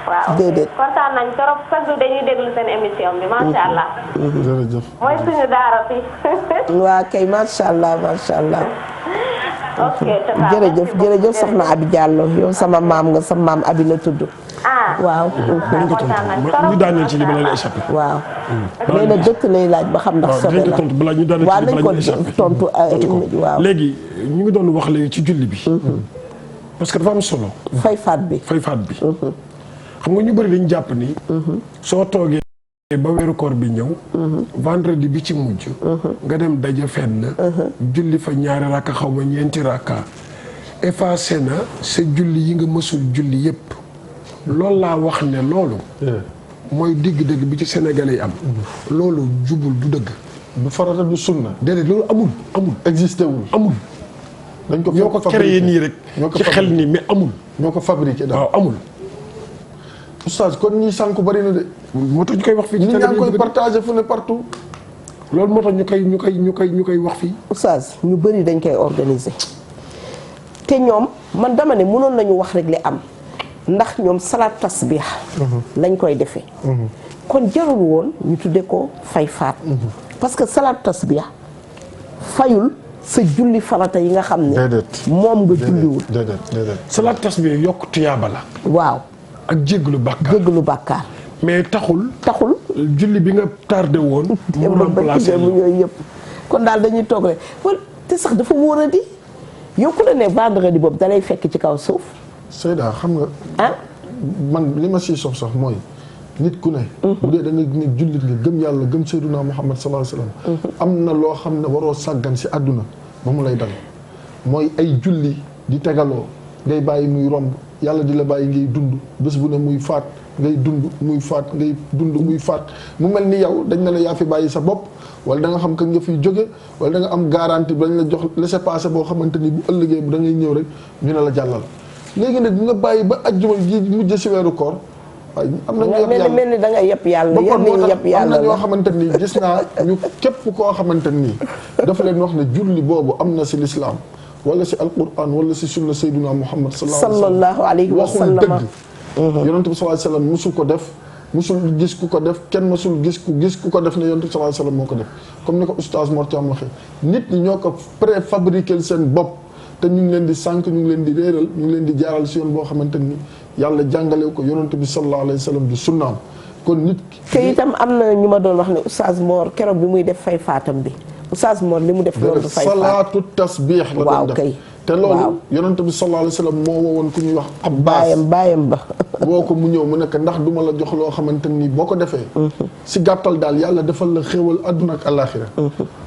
[SPEAKER 6] waaw
[SPEAKER 1] déedéet.
[SPEAKER 6] kontaan nañ trop chaque jour dañuy déglu seen émission bi macha allah.
[SPEAKER 2] jërëjëf.
[SPEAKER 6] mooy suñu daara fii.
[SPEAKER 1] waa kay macha allah macha allah.
[SPEAKER 6] ok
[SPEAKER 1] jërëjëf jërëjëf soxna Abi Diallo yow sama maam nga sama maam Abi la tudd.
[SPEAKER 6] ah
[SPEAKER 1] waaw.
[SPEAKER 6] kontaan nañ trop
[SPEAKER 3] ñu daaneel ci li ma leen échappé.
[SPEAKER 1] waaw. nee na dëkk lay laaj ba xam ndax sobe
[SPEAKER 3] dinañ ko
[SPEAKER 1] la.
[SPEAKER 3] tontu balaa ñu daaneel
[SPEAKER 1] waaw
[SPEAKER 3] ci
[SPEAKER 1] nañ
[SPEAKER 3] li
[SPEAKER 1] ko
[SPEAKER 3] ma leen échappé.
[SPEAKER 1] tontu waaw.
[SPEAKER 3] léegi ñu ngi doon wax léegi ci julli bi. parce que dafa am solo.
[SPEAKER 1] fay faat bi.
[SPEAKER 3] fay faat bi. xam nga ñu bëri dañu jàpp ni. soo toogee ba weeru koor bi ñëw. vendredi bi ci mujj. nga dem daje fenn. julli fa ñaari rakka xaw ma ñeenti rakka. effacé na sa julli yi nga mësul julli yépp loolu laa wax ne loolu. mooy dégg-dégg bi ci Sénégalais yi am. loolu jubul du dëgg.
[SPEAKER 2] du farata du sunna.
[SPEAKER 3] déedéet loolu amul.
[SPEAKER 2] existé wul.
[SPEAKER 3] amul.
[SPEAKER 2] dañ ko
[SPEAKER 3] ñoo ko créé nii rek.
[SPEAKER 2] ñoo ko
[SPEAKER 3] ci xel nii mais amul.
[SPEAKER 2] ñoo ko fabriqué daal.
[SPEAKER 3] waaw amul.
[SPEAKER 2] oustaz kon ñi sànku bari na de.
[SPEAKER 3] moo tax ñu koy wax fii ci
[SPEAKER 2] ñi ñaa ngi koy
[SPEAKER 3] télé
[SPEAKER 2] partagé fu ne partout.
[SPEAKER 3] loolu moo tax ñu koy wax fii.
[SPEAKER 1] oustaz ñu bëri dañ koy organiser te ñoom man dama ne mënoon nañu wax rek li am ndax ñoom salaat tasbih lañ koy defee. kon jarul woon ñu tudde ko fay faat. parce que salaat tasbih fayul sa julli farata yi nga xam ne.
[SPEAKER 2] déedéet
[SPEAKER 1] moom nga julliwul.
[SPEAKER 2] déedéet.
[SPEAKER 3] salaat tasbih yokk tuyaaba la.
[SPEAKER 1] waaw.
[SPEAKER 3] ak jéggalu bàkkaar.
[SPEAKER 1] jéggalu bàkkaar.
[SPEAKER 3] mais taxul. julli bi nga tardé woon. mu remplacé
[SPEAKER 1] mu yooyu yëpp. kon daal dañuy toog rek wala te sax dafa wóor a di yow ku la ne vendredi boobu dalay fekk ci kaw suuf.
[SPEAKER 2] Seyda xam nga.
[SPEAKER 1] ah.
[SPEAKER 2] man li ma siy sox sax mooy nit ku ne. bu dee da nga ne jullit nga gëm yàlla gëm Seydunaa Muhammad sallallahu alayhi wa sallam. am na loo xam ne waroo sàggan si àdduna ba mu lay dal mooy ay julli di tegaloo ngay bàyyi muy romb yàlla di la bàyyi ngay dund bés bu ne muy faat ngay dund muy faat ngay dund muy faat mu mel ni yow dañ ne la yaa fi bàyyi sa bopp wala da nga xam que nga fiy jóge wala da nga am garantie dañ la jox laissez-passer boo xamante ni bu ëllëgee bu da ngay ñëw rek ñu ne la jàllal léegi nag nga bàyyi ba ajjuma ji mujj si weeru koor waaye am na ñu yëpp
[SPEAKER 1] mel ni da ngay yëpp yàlla yéen ñi yëpp yàlla
[SPEAKER 2] am na ñoo xamante ni gis naa ñu képp koo xamante ni dafa leen wax ne julli boobu am na si lislaam wala si alquran wala si sunna sayyiduna Muhammad
[SPEAKER 1] sallallahu alayhi wa sallam
[SPEAKER 2] waxul dëgg yonent bi sallallahu alayhi wa sallam musul ko def musul gis ku ko def kenn musul gis ku ko def ne yonent bi sallallahu alayhi wa sallam moo ko def comme ni ko oustaz Mor Thiam waxee nit ñi ñoo ko préfabriqué seen bopp te ñu ngi leen di sànq ñu ngi leen di réeral ñu ngi leen di jaaral si yoon boo xamante ni yàlla jàngale ko yonent bi sallallahu alayhi wa sallam du sunnaam kon nit
[SPEAKER 1] te itam am na ñu ma doon wax ne oustaz Mor keroog bi muy def fay faatam bi oustaz Mor li mu def loolu du fay faat
[SPEAKER 2] salaatu tasbih la doon def te loolu yonent bi sallallahu alayhi wa sallam moo woowoon ku ñuy wax Abbas
[SPEAKER 1] baayam ba
[SPEAKER 2] woo ko mu ñëw mu nekk ndax duma la jox loo xamante ni boo ko defee si gàttal daal yàlla defal la xéewal adduna ak alaxira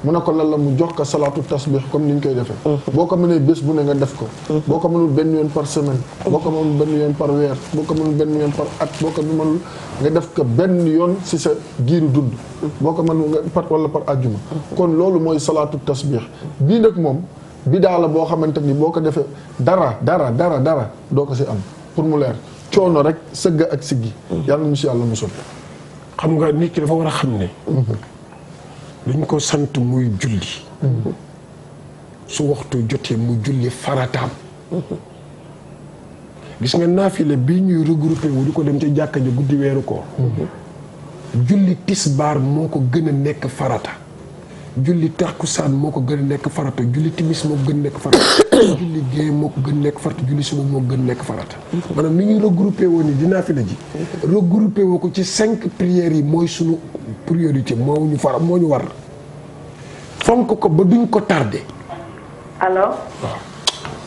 [SPEAKER 2] mu ne ko lan la mu jox ko salaatu tasbih comme ni ñu koy defee boo ko mënee bés bu ne nga def ko boo ko mënul benn yoon par semaine boo ko mënul benn yoon par weer boo ko mënul benn yoon par at boo ko mënul nga def ko benn yoon si sa giiru dund boo ko mënul nga par wala par ajjuma kon loolu mooy salaatu tasbih bii nag moom bidaa la boo xamante ni boo ko defee dara doo ko si am pour mu leer coono rek sëgg ak siggi yàlla mu si yàlla musul
[SPEAKER 3] xam nga nit ki dafa war a xam ne dañ ko sant muy julli su waxtu jotee mu julli farataam gis nga naafile bii ñuy regroupé wu di ko dem ca jàkka ja guddi weeru koor julli tisbaar moo ko gën a nekk farata julli takkusaan moo ko gën a nekk farata julli timis moo ko gën a nekk farata julli gée moo ko gën a nekk farata julli suba moo ko gën a nekk farata maanaam ni ñuy regroupé woo ni di naafile ji regroupé woo ko ci 5 prières yi mooy sunu priorité moo ñu war fonk ko ba duñ ko tardé.
[SPEAKER 5] allo.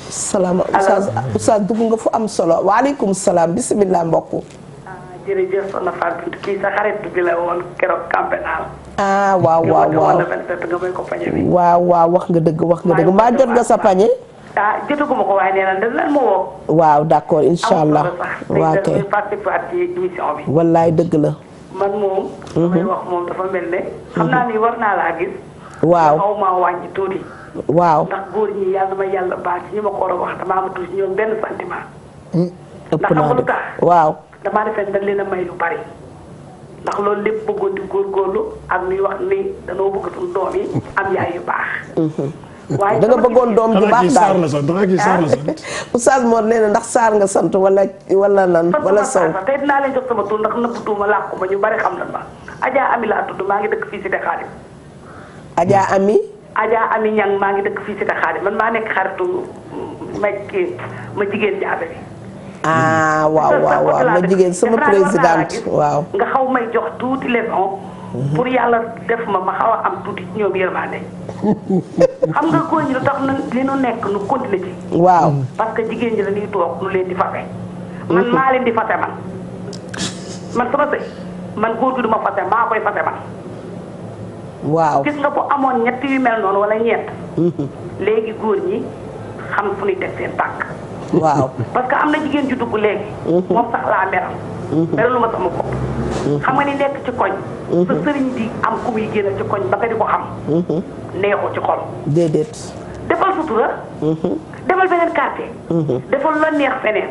[SPEAKER 1] salaam oustaz dugg nga fu am solo waaleykum salaam bisimilah mbokk.
[SPEAKER 7] jërëjëf soxna Fatou kii sa xarit bi la woon keroog campagnat.
[SPEAKER 1] waaw wax nga dëgg mbaa jot nga sa pañe.
[SPEAKER 7] jotaguma ko waaye nee na lan ma woo.
[SPEAKER 1] waaw d'accord incha allah.
[SPEAKER 7] waaw kay participer ci émission bi.
[SPEAKER 1] wallaay dëgg la.
[SPEAKER 7] man moom. damay wax moom dafa mel ne. xam naa ni war naa laa gis.
[SPEAKER 1] waaw
[SPEAKER 7] xaw maa wàññi tuuti.
[SPEAKER 1] waaw
[SPEAKER 7] ndax góor ñi yàlla ma yàlla baax ci ñi ma ko war a wax damaa ma tuuti ñoom benn sentiment.
[SPEAKER 1] ëpp naa
[SPEAKER 7] lu
[SPEAKER 1] de
[SPEAKER 7] tax
[SPEAKER 1] waaw.
[SPEAKER 7] damaa defee dañ leen a may lu bari. ndax loolu lépp bëggoon di góorgóorlu ak ñuy wax ni danoo bëgg suñu doom yi am yaay yu baax. waaye
[SPEAKER 1] da nga bëggoon doom ju baax daal Oustaz Mor nee na ndax Sarr nga sant wala nan wala Sow.
[SPEAKER 7] tey dinaa leen jox sama tur ndax nëbb tuuma làkku ma ñu bari xam na ma Adja Ami laa tudd maa ngi dëkk fii Cité Xaadim.
[SPEAKER 1] Adja Ami Ñang
[SPEAKER 7] maa ngi dëkk fii Cité Xaadim man maa nekk xaritu ma jigéen jaabe bi.
[SPEAKER 1] waaw ma jigéen sama présidente waaw.
[SPEAKER 7] nga xaw may jox tuuti leçon. pour yàlla def ma xaw a am tuuti ci ñoom yërmande. xam nga góor ñi lu tax li nu nekk nu continuer ci.
[SPEAKER 1] waaw
[SPEAKER 7] parce que jigéen ñi la ñuy toog nu leen di fase. man maa leen di fase man sama sëy man góor gi du ma fase maa koy fase man.
[SPEAKER 1] waaw
[SPEAKER 7] gis nga bu amoon ñett yu mel noonu wala ñeent. léegi góor ñi xam fu ñuy teg seen tànk.
[SPEAKER 1] waaw
[SPEAKER 7] parce que am na jigéen ju dugg léegi. moom sax laa meral. meralu ma sama bopp. xam nga ni nekk ci koñ. sa sëriñ di am ku muy génn ci koñ ba nga di ko xam. neexu ci xol.
[SPEAKER 1] déedéet.
[SPEAKER 7] defal sutura. defal beneen quartier. defal la neex feneen.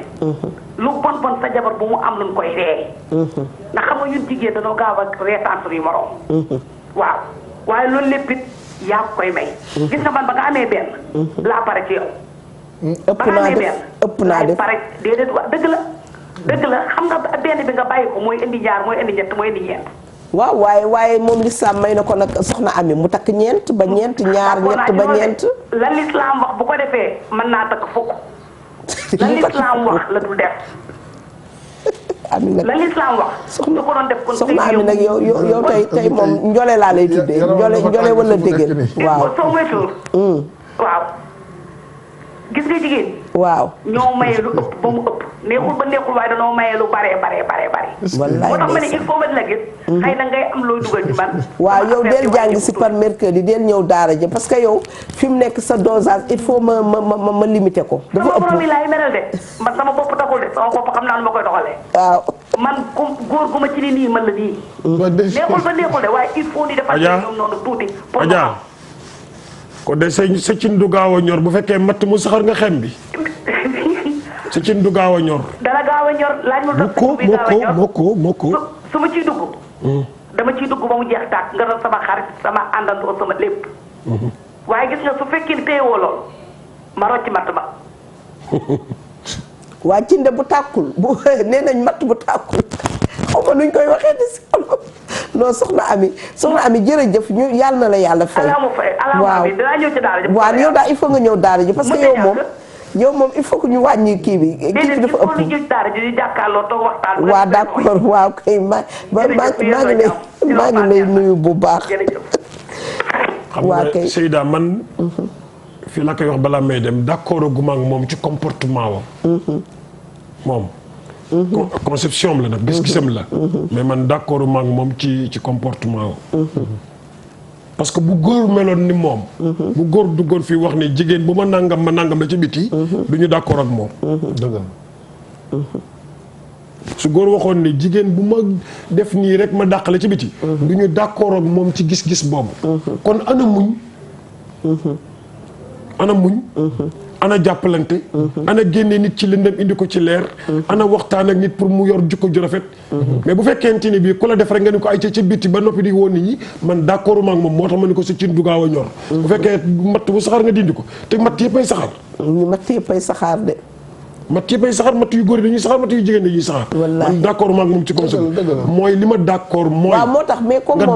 [SPEAKER 7] lu bon bon sa jabar bu mu am luñ koy ree. ndax xam nga ñun jigéen dañoo gaaw a reetaan suñuy moroom. waaw waaye loolu lépp it yaa ko koy may. gis nga man ba nga amee benn. laa pare ci yow.
[SPEAKER 1] ëpp naa def
[SPEAKER 7] pare déedéet wa dëgg la xam nga benn bi nga bàyyi ko mooy indi ñaar mooy indi ñett mooy indi ñeent.
[SPEAKER 1] waaw waaye moom lislaam may na ko nag soxna Ami mu takk ñeent ba ñeent ñaar ñett ba ñeent.
[SPEAKER 7] la lislaam wax bu ko defee mën naa takk fukk. la lislaam wax la dul def.
[SPEAKER 1] Ami nag
[SPEAKER 7] la lislaam wax.
[SPEAKER 1] soxna
[SPEAKER 7] ko doon def kon
[SPEAKER 1] soxna Ami nag yow tey moom njole laa lay tuddee njole wala déggéen waaw.
[SPEAKER 7] soo moytuwul. waaw. gis nga jigéen.
[SPEAKER 1] waaw
[SPEAKER 7] ñoo maye lu ëpp ba mu ëpp neexul ba neexul waaye danoo maye lu bare.
[SPEAKER 1] wallaay
[SPEAKER 7] moo tax ma ne il faut ma la gis. xëy na ngay am looy dugal ci man.
[SPEAKER 1] waaw yow del jàngi si par mercredi del ñëw daara ji parce que yow fi mu nekk sa dosage il faut ma limité ko. dafa ëpp
[SPEAKER 7] sama borom yi laay meral de man sama bopp taxul de sama bopp xam naa nu ma koy doxalee.
[SPEAKER 1] waaw
[SPEAKER 7] man góor gu ma ci nii man la nii. neexul ba neexul de waaye il faut ni dafa ñoom noonu tuuti. pour
[SPEAKER 3] ko de sa cin du gaaw a ñor bu fekkee matt mu saxar nga xem bi sa cin du gaaw a ñor.
[SPEAKER 7] dana gaaw a ñor laaj ma doon
[SPEAKER 3] moo ko
[SPEAKER 7] su ma ciy dugg. dama ciy dugg ba mu jeex tàkk nga doon sama xarit sama àndandoo sama lépp. waaye gis nga su fekkee téyewoo lool ma rocc matt ma.
[SPEAKER 1] waa cinde bu tàkkul bu nee nañ matt bu tàkkul xaw ma nuñ koy waxee di si non soxna Ami jërëjëf ñu yàlla na la yàlla fay.
[SPEAKER 7] waaw dinaa ñëw ci daara ji.
[SPEAKER 1] waaw yow daal il faut nga ñëw daara ji parce que yow moom il faut que ñu wàññi kii bi. kii bi dafa ëpp
[SPEAKER 7] ñu ñëw daara ji di jàkkaarloo toog waxtaan.
[SPEAKER 1] waaw d'accord waaw kay maa ngi lay nuyu bu baax.
[SPEAKER 3] xam nga Seyda man. fii la koy wax balaa may dem d'accord gu ma ak moom ci comportement wam. moom. conception la nag gis-gisam la. mais man d'accord ma ak moom ci comportement wam. parce que bu góor meloon ni moom. bu góor duggoon fii wax ni jigéen bu ma nangam la ci biti. du ñu d'accord ak moom.
[SPEAKER 2] dëgg
[SPEAKER 3] su góor waxoon ni jigéen bu ma def nii rek ma dàq la ci biti. du ñu d'accord ak moom ci gis-gis boobu. kon ana muñ. ana jàppalante. ana génne nit ci lëndëm indi ko ci leer. ana waxtaan ak nit pour mu yor jikko ju rafet. mais bu fekkente ni bii ku la def rek nga ni ko ay ca bitti ba noppi di woon nit ñi man d'accord ma ak moom moo tax ma ni ko sa cin du gaaw a ñor. bu fekkee matt bu saxaar nga dindi ko te matt yëpp ay saxaar.
[SPEAKER 1] matt yëpp ay saxaar de.
[SPEAKER 3] matt yëpp ay saxaar matt yu góor yi dañuy saxaar matt yu jigéen dañuy saxaar.
[SPEAKER 1] wallaahi
[SPEAKER 3] man d'accord ma ak moom ci conseil mooy li ma d'accord mooy.
[SPEAKER 1] waaw moo tax mais comme moom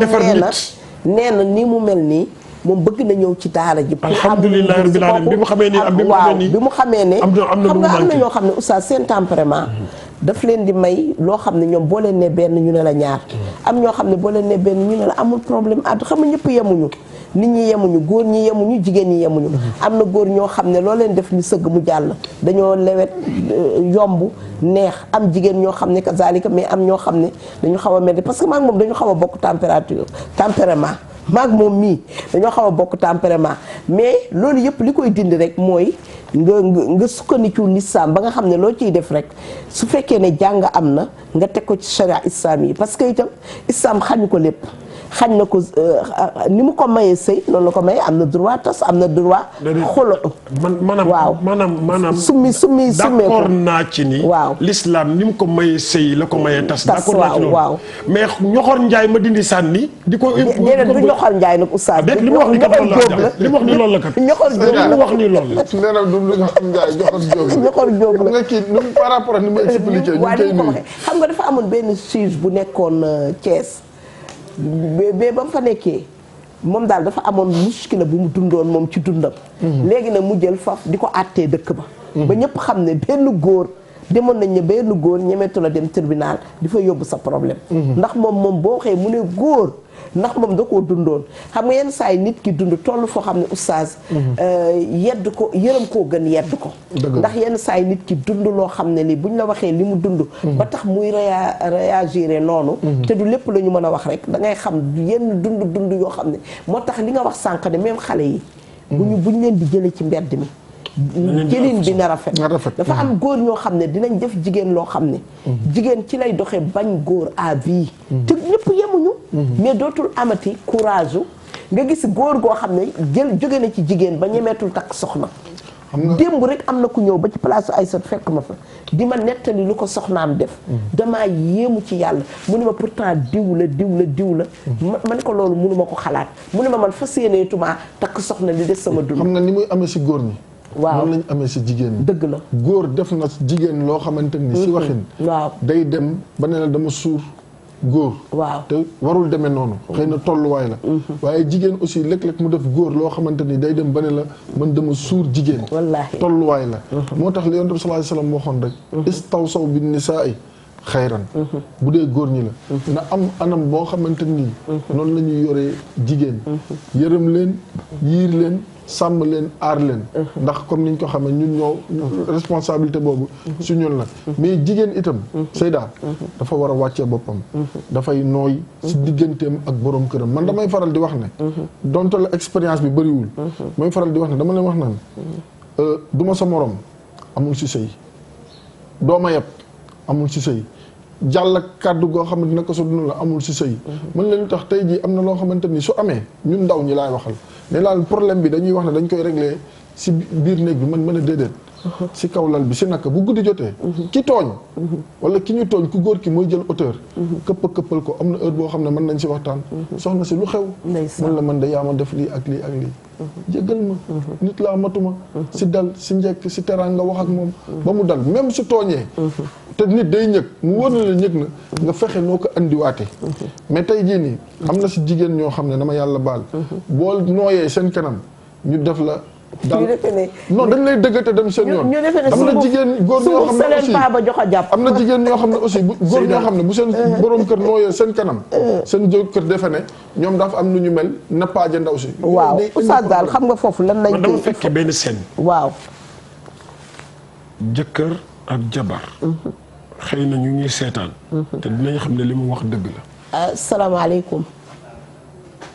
[SPEAKER 1] nee na ni mu mel nii. moom bëgg na ñëw ci daara ji.
[SPEAKER 3] alhamdulilah rabbil alamin bi mu xamee nii
[SPEAKER 1] bi mu xamee ne
[SPEAKER 3] am na
[SPEAKER 1] xam nga am na ñoo xam ne oustaz seen tempérament daf leen di may loo xam ne ñoom boo leen ne benn ñu ne la ñaar. am ñoo xam ne boo leen ne benn ñu ne la amul problème àddu xam nga ñëpp yemuñu. nit ñi yemuñu góor ñi yemuñu jigéen ñi yemuñu. am na góor ñoo xam ne loo leen def ñu sëgg mu jàll. dañoo lewet yomb neex am jigéen ñoo xam ne kazalika mais am ñoo xam ne dañu xaw a mel parce que maag moom dañu xaw a bokk tempérament. maag moom mii dañoo xaw a bokk tempérament mais loolu yëpp li koy dindi rek mooy nga sukkandiku lislaam ba nga xam ne loo ciy def rek su fekkee ne jàng am na nga teg ko ci sharia islam yi parce que itam islam xañu ko lépp xañ na ko ni mu ko mayee sëy noonu la ko mayee am na droit tas am na droit xolo
[SPEAKER 3] maanaam
[SPEAKER 1] summi
[SPEAKER 3] d'accord naa ci ni
[SPEAKER 1] waaw
[SPEAKER 3] l'islam ni mu ko mayee sëy la ko mayee tas d'accord naa ci loolu
[SPEAKER 1] waaw
[SPEAKER 3] mais ñoxor njaay ma dindi sànni di ko
[SPEAKER 1] déedéet du ñoxor njaay nag oustaz
[SPEAKER 3] li mu wax ni kat loolu la li mu wax ni loolu la kat
[SPEAKER 1] ñoxor jóob
[SPEAKER 3] li mu wax ni loolu la
[SPEAKER 2] nee na du ñoxor njaay
[SPEAKER 1] ñoxor jóob la
[SPEAKER 2] nga kii nu par rapport ak ni mu expliqué ñu koy nuyu
[SPEAKER 1] xam nga dafa amoon benn juge bu nekkoon Thiès ba ba mu fa nekkee moom daal dafa amoon muskila bu mu dundoon moom ci dundam. léegi nag mu jël faf di ko àttee dëkk ba. ba ñëpp xam ne benn góor demoon nañ ne benn góor ñemeetu la dem tribunal di fa yóbbu sa problème. ndax moom boo waxee mu ne góor ndax moom da koo dundoon xam nga yenn saa yi nit ki dund toll foo xam ne oustaz. yedd ko yërëm koo gën yedd ko. ndax yenn saa yi nit ki dund loo xam ne lii buñ la waxee li mu dund. ba tax muy réagir noonu. te du lépp la ñu mën a wax rek da ngay xam yenn dund yoo xam ne moo tax li nga wax sànq ne même xale yi. buñ leen di jëlee ci mbedd mi. jëlin bi na rafet dafa am góor ñoo xam ne dinañ def jigéen loo xam ne jigéen ci lay doxee bañ góor à vie te ñëpp yemuñu mais dootul amati courage nga gis góor goo xam ne jóge na ci jigéen ba ñemeetul takk soxna démb rek am na ku ñëw ba ci place Aïssat fekk ma fa di ma nettali lu ko soxnaam def damaa yéemu ci yàlla mu ne ma pourtant diw la ma ne ko loolu mënu ma ko xalaat mu ne ma man fas yéeneetuma takk soxna li des sama dund
[SPEAKER 2] xam nga ni muy amee si góor ñi
[SPEAKER 1] waaw
[SPEAKER 2] noonu lañ amee si jigéen ñi
[SPEAKER 1] dëgg la
[SPEAKER 2] góor def na jigéen loo xamante ni si waxin
[SPEAKER 1] waaw
[SPEAKER 2] day dem ba ne la dama suur góor
[SPEAKER 1] waaw
[SPEAKER 2] te warul demee noonu xëy na tolluwaay la waaye jigéen aussi léeg-léeg mu def góor loo xamante ni day dem ba ne la man dama suur jigéen
[SPEAKER 1] wallaahi
[SPEAKER 2] tolluwaay la moo tax li Yonent bi sallallahu alayhi wasallam waxoon rek istawsaw bin nisaa'i xayran bu dee góor ñi la na am anam boo xamante nii noonu la ñuy yoree jigéen yërëm leen yiir leen sàmm leen aar leen ndax comme niñ ko xamee ñun ñoo responsabilité boobu su ñun la mais jigéen itam Seyda dafa war a wàccee boppam dafay nooy si digganteem ak borom këram man damay faral di wax ne donte la expérience bi bëriwul may faral di wax ne dama leen wax naan du ma sa morom amul si sëy dooma yeb amul si sëy jàll kàddu goo xam ne dina ko so duna la amul si sëy mën leen tax tey jii am na loo xamante ni su amee ñun ndaw ñi laay waxal ne laal problème bi dañuy wax ne dañ koy régler si biir néeg bi man mën a déedéet si kaw lal bi si naka bu guddi jotee ki tooñ wala ki ñu tooñ ku góor ki mooy jël auteur këppal ko am na heure boo xam ne mën nañ si waxtaan soxna si lu xew mën la man de yaa ma def lii ak lii ak lii jéggal ma nit laa matuma si dal si njekk si teraan nga wax ak moom ba mu dal même su tooñee te nit day ñëg mu wóor na la ñëg na nga fexe noo ko andiwaate mais tey jii nii am na si jigéen ñoo xam ne dama yàlla baal boo nooyee seen kanam ñu def la daal non dañ lay dëggate dem seen yoon am na jigéen góor ñoo xam ne aussi am na jigéen ñoo xam ne aussi góor ñoo xam ne bu seen borom kër nooyee seen kanam seen jóg kër defe ne ñoom dafa am nu ñu mel nappaaje ndaw si
[SPEAKER 1] waaw oustaz daal xam nga foofu lan lañ
[SPEAKER 3] dama fekkee benn scène
[SPEAKER 1] waaw
[SPEAKER 3] jëkkër ak jabar xëy na ñu ngi seetaan te dinañ xam ne li mu wax dëgg la
[SPEAKER 1] asalaamaaleykum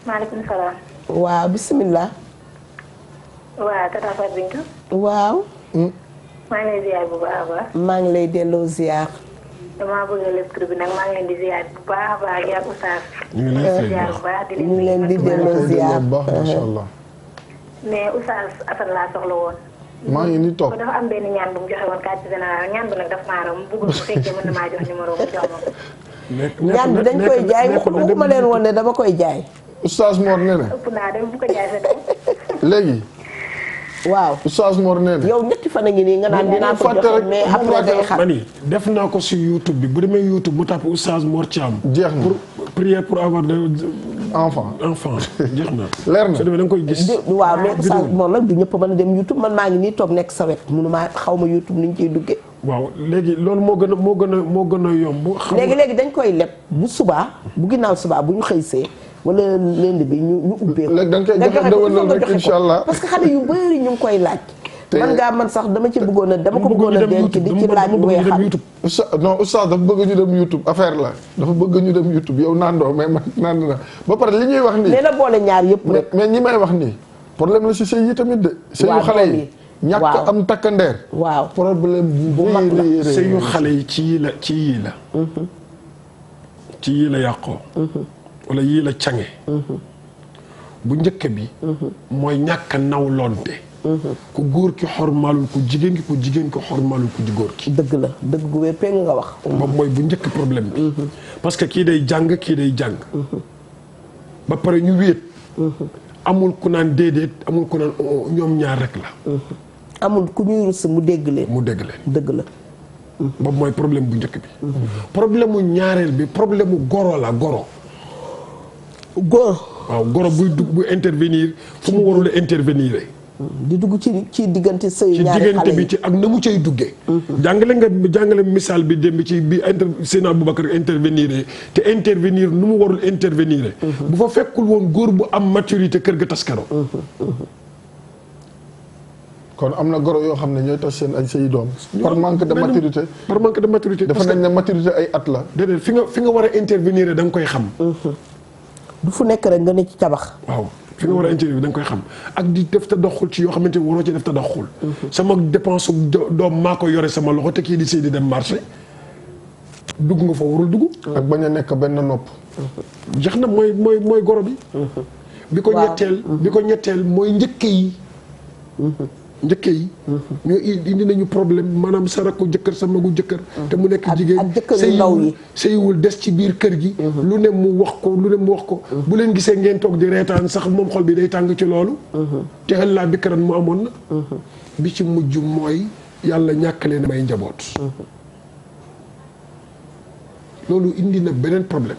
[SPEAKER 6] maaleykum salaam.
[SPEAKER 1] waaw bisimilah
[SPEAKER 6] waaw tata Fatou Bintou.
[SPEAKER 1] waaw
[SPEAKER 6] maa ngi lay ziar bu baax a baax.
[SPEAKER 1] maa ngi lay delloo ziar
[SPEAKER 6] damaa bëgg a lecture bi nag maa ngi leen di ziar bu baax a baax yaa oustaz.
[SPEAKER 3] ñu ngi lay fay
[SPEAKER 6] ziar bu baax di
[SPEAKER 1] ñu ngi leen di delloo ziar
[SPEAKER 2] baax masha Allah
[SPEAKER 6] mais oustaz Assane laa soxla woon.
[SPEAKER 2] maa ngi nii toog.
[SPEAKER 6] dafa am benn ñaan bu mu joxe woon quartier général ñaan bi nag daf maa raw mu bëgg bu fekkee mën na maa jox numéro mu jox ma ko.
[SPEAKER 1] ñaan bi dañ koy jaay waxuma leen woon ne dama koy jaay.
[SPEAKER 2] Oustaz Mor nee na.
[SPEAKER 6] ëpp naa dem bu ko jaay sa dem.
[SPEAKER 2] léegi.
[SPEAKER 1] waaw
[SPEAKER 2] Oustaz Mor nee na.
[SPEAKER 1] yow ñetti fan a ngi nii nga naan dinaa ko joxe mais après day xam.
[SPEAKER 3] mani def naa ko si YouTube bi bu demee YouTube mu tàpp Oustaz Mor Thiam.
[SPEAKER 2] jeex na
[SPEAKER 3] pour prier pour avoir de
[SPEAKER 2] enfant
[SPEAKER 3] jeex na.
[SPEAKER 2] leer na
[SPEAKER 3] su demee da nga koy gis.
[SPEAKER 1] waaw mais Oustaz Mor nag du ñëpp mën a dem YouTube man maa ngi nii toog nekk sa wet mënuma xaw ma YouTube ni ñu ciy duggee.
[SPEAKER 3] waaw léegi loolu moo gën a yomb.
[SPEAKER 1] léegi dañ koy leb bu subaa bu ginnaaw subaa bu ñu xëysee wala lundi bi ñu ubbee ko.
[SPEAKER 2] léegi da nga koy joxe dëwënal rek incha allah
[SPEAKER 1] parce que xale yu bëri ñu ngi koy laaj. man sax dama ko bëggoon a denc di ci laaj bu weexal.
[SPEAKER 2] non oustaz dafa bëgg ñu dem YouTube affaire la dafa bëgg ñu dem YouTube yow naandoo mais man nand na ba pare li ñuy wax nii.
[SPEAKER 1] nee na boole ñaar yëpp rek.
[SPEAKER 2] mais ñi may wax nii problème la si sëy yi tamit de. sëyu xale yi ñàkk am takkandeer.
[SPEAKER 1] waaw
[SPEAKER 2] problème bu mag la
[SPEAKER 3] sëyu xale yi ci yii la. ci yii la yàqoo. wala yii la cange. bu njëkk bi. mooy ñàkk a nawlonte. ku góor ki xormaalul ku jigéen ki ku jigéen ki xormaalul ku góor ki.
[SPEAKER 1] dëgg la dëgg gu wér péng nga wax.
[SPEAKER 3] moom mooy bu njëkk problème bi. parce que kii day jàng kii day jàng. ba pare ñu wéet. amul ku naan déedéet amul ku naan ñoom ñaar rek la.
[SPEAKER 1] amul ku ñuy rus mu dégg leen. dëgg la.
[SPEAKER 3] boobu mooy problème bu njëkk bi. problème mu ñaareel bi problème mu goro la goro. waaw goro buy dugg bu intervenir fu mu warul a intervenir.
[SPEAKER 1] di dugg ci diggante sëy ñaari xale yi
[SPEAKER 3] ci diggante bi ci ak na mu cay duggee. jàngale misaal bi démb ci bi Seydina Aboubacar intervenir te intervenir nu mu warul intervenir. bu fa fekkul woon góor bu am maturité kër ga taskaro.
[SPEAKER 2] kon am na goro yoo xam ne ñooy tas seen ay say doom. par manque de maturité.
[SPEAKER 3] par manque de maturité.
[SPEAKER 2] dafa nañ ne maturité ay at la.
[SPEAKER 3] déedéet fi nga war a intervenir da nga koy xam.
[SPEAKER 1] du fu nekk rek nga ne ci tabax.
[SPEAKER 3] waaw fi nga war a intervenir da nga koy xam ak di def ta doxul ci yoo xamante ni waroo ci def ta doxul. sama dépense doom maa ko yore sama loxo te kii di sëy di dem marché dugg nga fa warul dugg.
[SPEAKER 2] ak bañ a nekk benn nopp.
[SPEAKER 3] jeex na mooy goro bi. bi ko ñetteel mooy njëkke yi. njëkke yi. ñoo indi nañu problème maanaam sa rakku jëkkër sa magu jëkkër. te mu nekk jigéen
[SPEAKER 1] ak jëkkër yu ndaw yi
[SPEAKER 3] sëyiwul des ci biir kër gi. lu ne mu wax ko. bu leen gisee ngeen toog di reetaan sax moom xol bi day tàng ci loolu. te xel laa bikkaran mu amoon na. bi ci mujj mooy yàlla ñàkk leen may njaboot. loolu indi na beneen problème.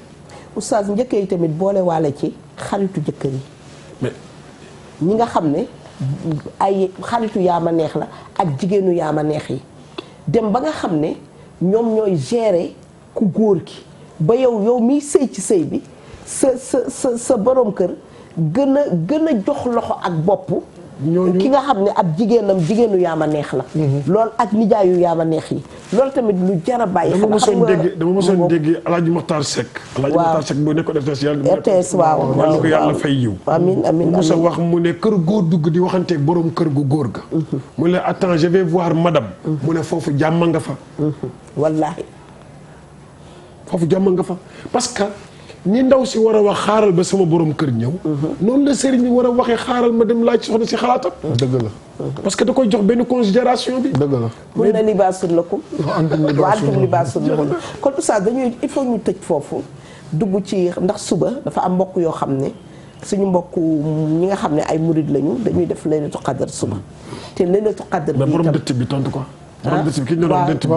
[SPEAKER 1] oustaz njëkke yi tamit boole waale ci xaritu jëkkër yi.
[SPEAKER 3] mais
[SPEAKER 1] ñi nga xam ne. ay xaritu yaama neex la ak jigéenu yaama neex yi dem ba nga xam ne ñoom ñooy gérer ku góor ki ba yow miy sëy ci sëy bi sa borom kër gën a jox loxo ak bopp ki nga xam ne ab jigéenu yaama neex la. loolu ak nijaayu yaama neex yi loolu tamit lu jar a bàyyi.
[SPEAKER 3] dama mosoon dégg Alaaji Maxtaar Seck. Alaaji Maxtaar Seck bu nekkoon RTS
[SPEAKER 1] waaw
[SPEAKER 3] yàlla ko yàlla fay yiw.
[SPEAKER 1] amiin
[SPEAKER 3] mu sa wax mu ne kër góor dugg di waxanteeg borom kër gu góor ga. mu ne attends je vais voir madame. mu ne foofu jàmm nga fa.
[SPEAKER 1] wallaahi.
[SPEAKER 3] foofu jàmm nga fa parce que ñi ndaw si war a wax xaaral ba sama borom kër ñëw. noonu la sëriñ bi war a waxee xaaral ma dem laaj soxna si xalaatam.
[SPEAKER 2] dëgg la.
[SPEAKER 3] parce que da koy jox benn considération bi.
[SPEAKER 2] dëgg la.
[SPEAKER 1] mun na libaasul lakum wa antum libaasul lahum kon oustaz il faut ñu tëj foofu dugg ci ndax suba dafa am mbokk yoo xam ne suñu mbokk ñi nga xam ne ay murid lañu dañuy def laylatu qadar suba te laylatu qadar bi
[SPEAKER 3] mais borom dëtt bi tontu ko. borom dëtt bi ki ñu doon dëtt bi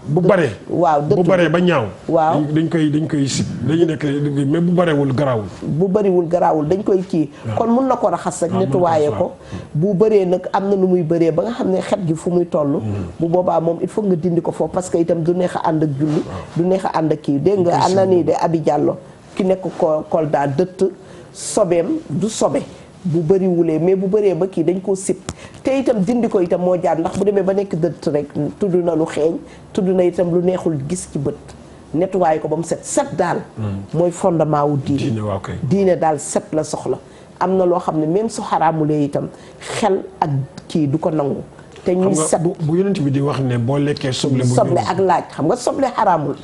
[SPEAKER 3] bu baree.
[SPEAKER 1] waaw dëtt
[SPEAKER 3] bu baree ba ñaaw.
[SPEAKER 1] waaw
[SPEAKER 3] dañ koy si dañuy nekk mais bu bareewul garaawul.
[SPEAKER 1] bu bëriwul garaawul dañ koy kii. kon mun na ko raxas rek nettoyé ko. bu bëree nag am na nu muy bëree ba nga xam ne xet gi fu muy toll. bu boobaa moom il faut nga dindi ko foofu parce que itam du neex a ànd ak julli. du neex a ànd ak kii dégg nga ànd na nii de Abi Diallo ki nekk Kolda dëtt sobeem du sobe. bu bëriwulee mais bu bëree ba kii dañ koo sib te itam dindi ko itam moo jaar ndax bu demee ba nekk dëtt rek tudd na lu xeeñ tudd na itam lu neexul gis ci bët nettoyé ko ba mu set daal mooy fondement wu diine daal set la soxla am na loo xam ne même su xaraamulee itam xel ak kii du ko nangu te ñuy set
[SPEAKER 3] bu yonent bi di wax ne boo lekkee soble
[SPEAKER 1] ak laaj xam nga soble xaraamul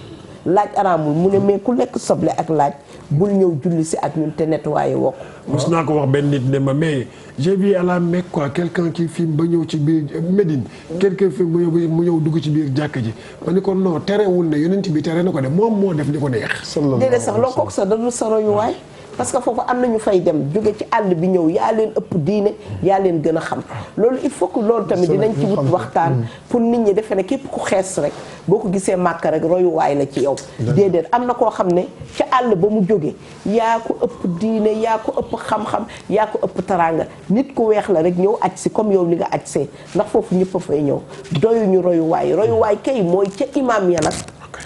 [SPEAKER 1] laaj araamul mu ne mais ku lekk soble ak laaj bul ñëw julli si ak ñun te nettoyé woo ko.
[SPEAKER 3] mos naa ko wax benn nit ne ma mais j'ai vu à la Mecque quoi quelqu'un qui filme ba ñëw ci biir Médine quelqu'un filme ba ñëw mu ñëw dugg ci biir jàkk ji ma ni ko non terewul ne yonent bi tere na ko de moom moo def li ko neex.
[SPEAKER 1] déedéet sax loo kooku sax dadul sa royuwaay parce que foofu am na ñu fay dem jóge ci àll bi ñëw yaa leen ëpp diine yaa leen gën a xam loolu il faut que loolu tamit dinañ ci wut waxtaan pour nit ñi defe ne képp ku xees rek boo ko gisee màkk rek royuwaay la ci yow déedéet am na koo xam ne ca àll ba mu jóge yaa ko ëpp diine yaa ko ëpp xam-xam yaa ko ëpp taraanga nit ku weex la rek ñëw aj si comme yow li nga aj see ndax foofu ñëpp a fay ñëw doyuñu royuwaay kay mooy ca imaam ya nag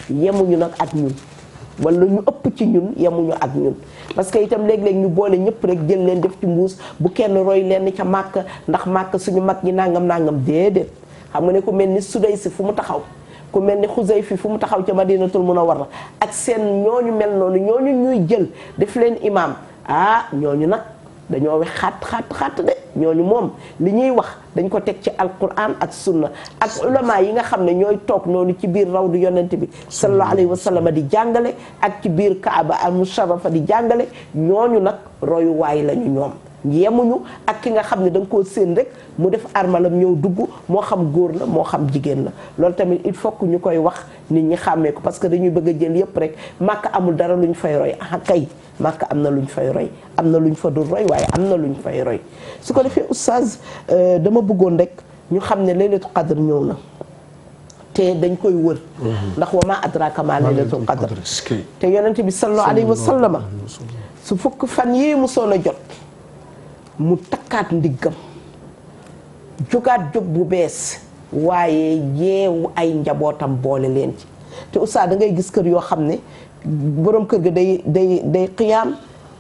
[SPEAKER 1] yemuñu nag ak ñun wala ñu ëpp ci ñun yemuñu ak ñun parce que itam léeg-léeg ñu boole ñëpp rek jël leen def ci mbuus bu kenn roy leen ca màkk ndax màkk suñu mag ñi nangam déedéet xam nga ne ku mel ni Suday si fu mu taxaw ku mel ni Xusay fi fu mu taxaw ca Madinatul Munawwara ak seen ñooñu mel noonu ñooñu ñuy jël def leen imaam ñooñu nag dañoo wax xaat de ñooñu moom li ñuy wax dañ ko teg ci alquran ak sunna ak ulama yi nga xam ne ñooy toog noonu ci biir rawdu yonent bi sallallahu alayhi wa sallam di jàngale ak ci biir kaaba al musharrafa di jàngale ñooñu nag royuwaay lañu ñoom yemuñu ak ki nga xam ne da nga koo séen rek mu def armalam ñëw dugg moo xam góor la moo xam jigéen la loolu tamit il faut que ñu koy wax nit ñi xàmmee ko parce que dañuy bëgg a jël yépp rek màkk amul dara lu ñu fay roy kay màkk am na lu ñu fay roy am na lu ñu fa dul roy waaye am na lu ñu fay roy su ko defee oustaz dama bëggoon rek ñu xam ne laylatul qadr ñëw na te dañ koy wër ndax wa ma adraka ma laylatul qadr te yonent bi sallallahu alayhi wa sallam su fukk fan yii mu soon a jot mu takkaat ndiggam jógaat jóg bu bees waaye yeewu ay njabootam boole leen ci te oustaz da ngay gis kër yoo xam ne borom kër ga day xiyaam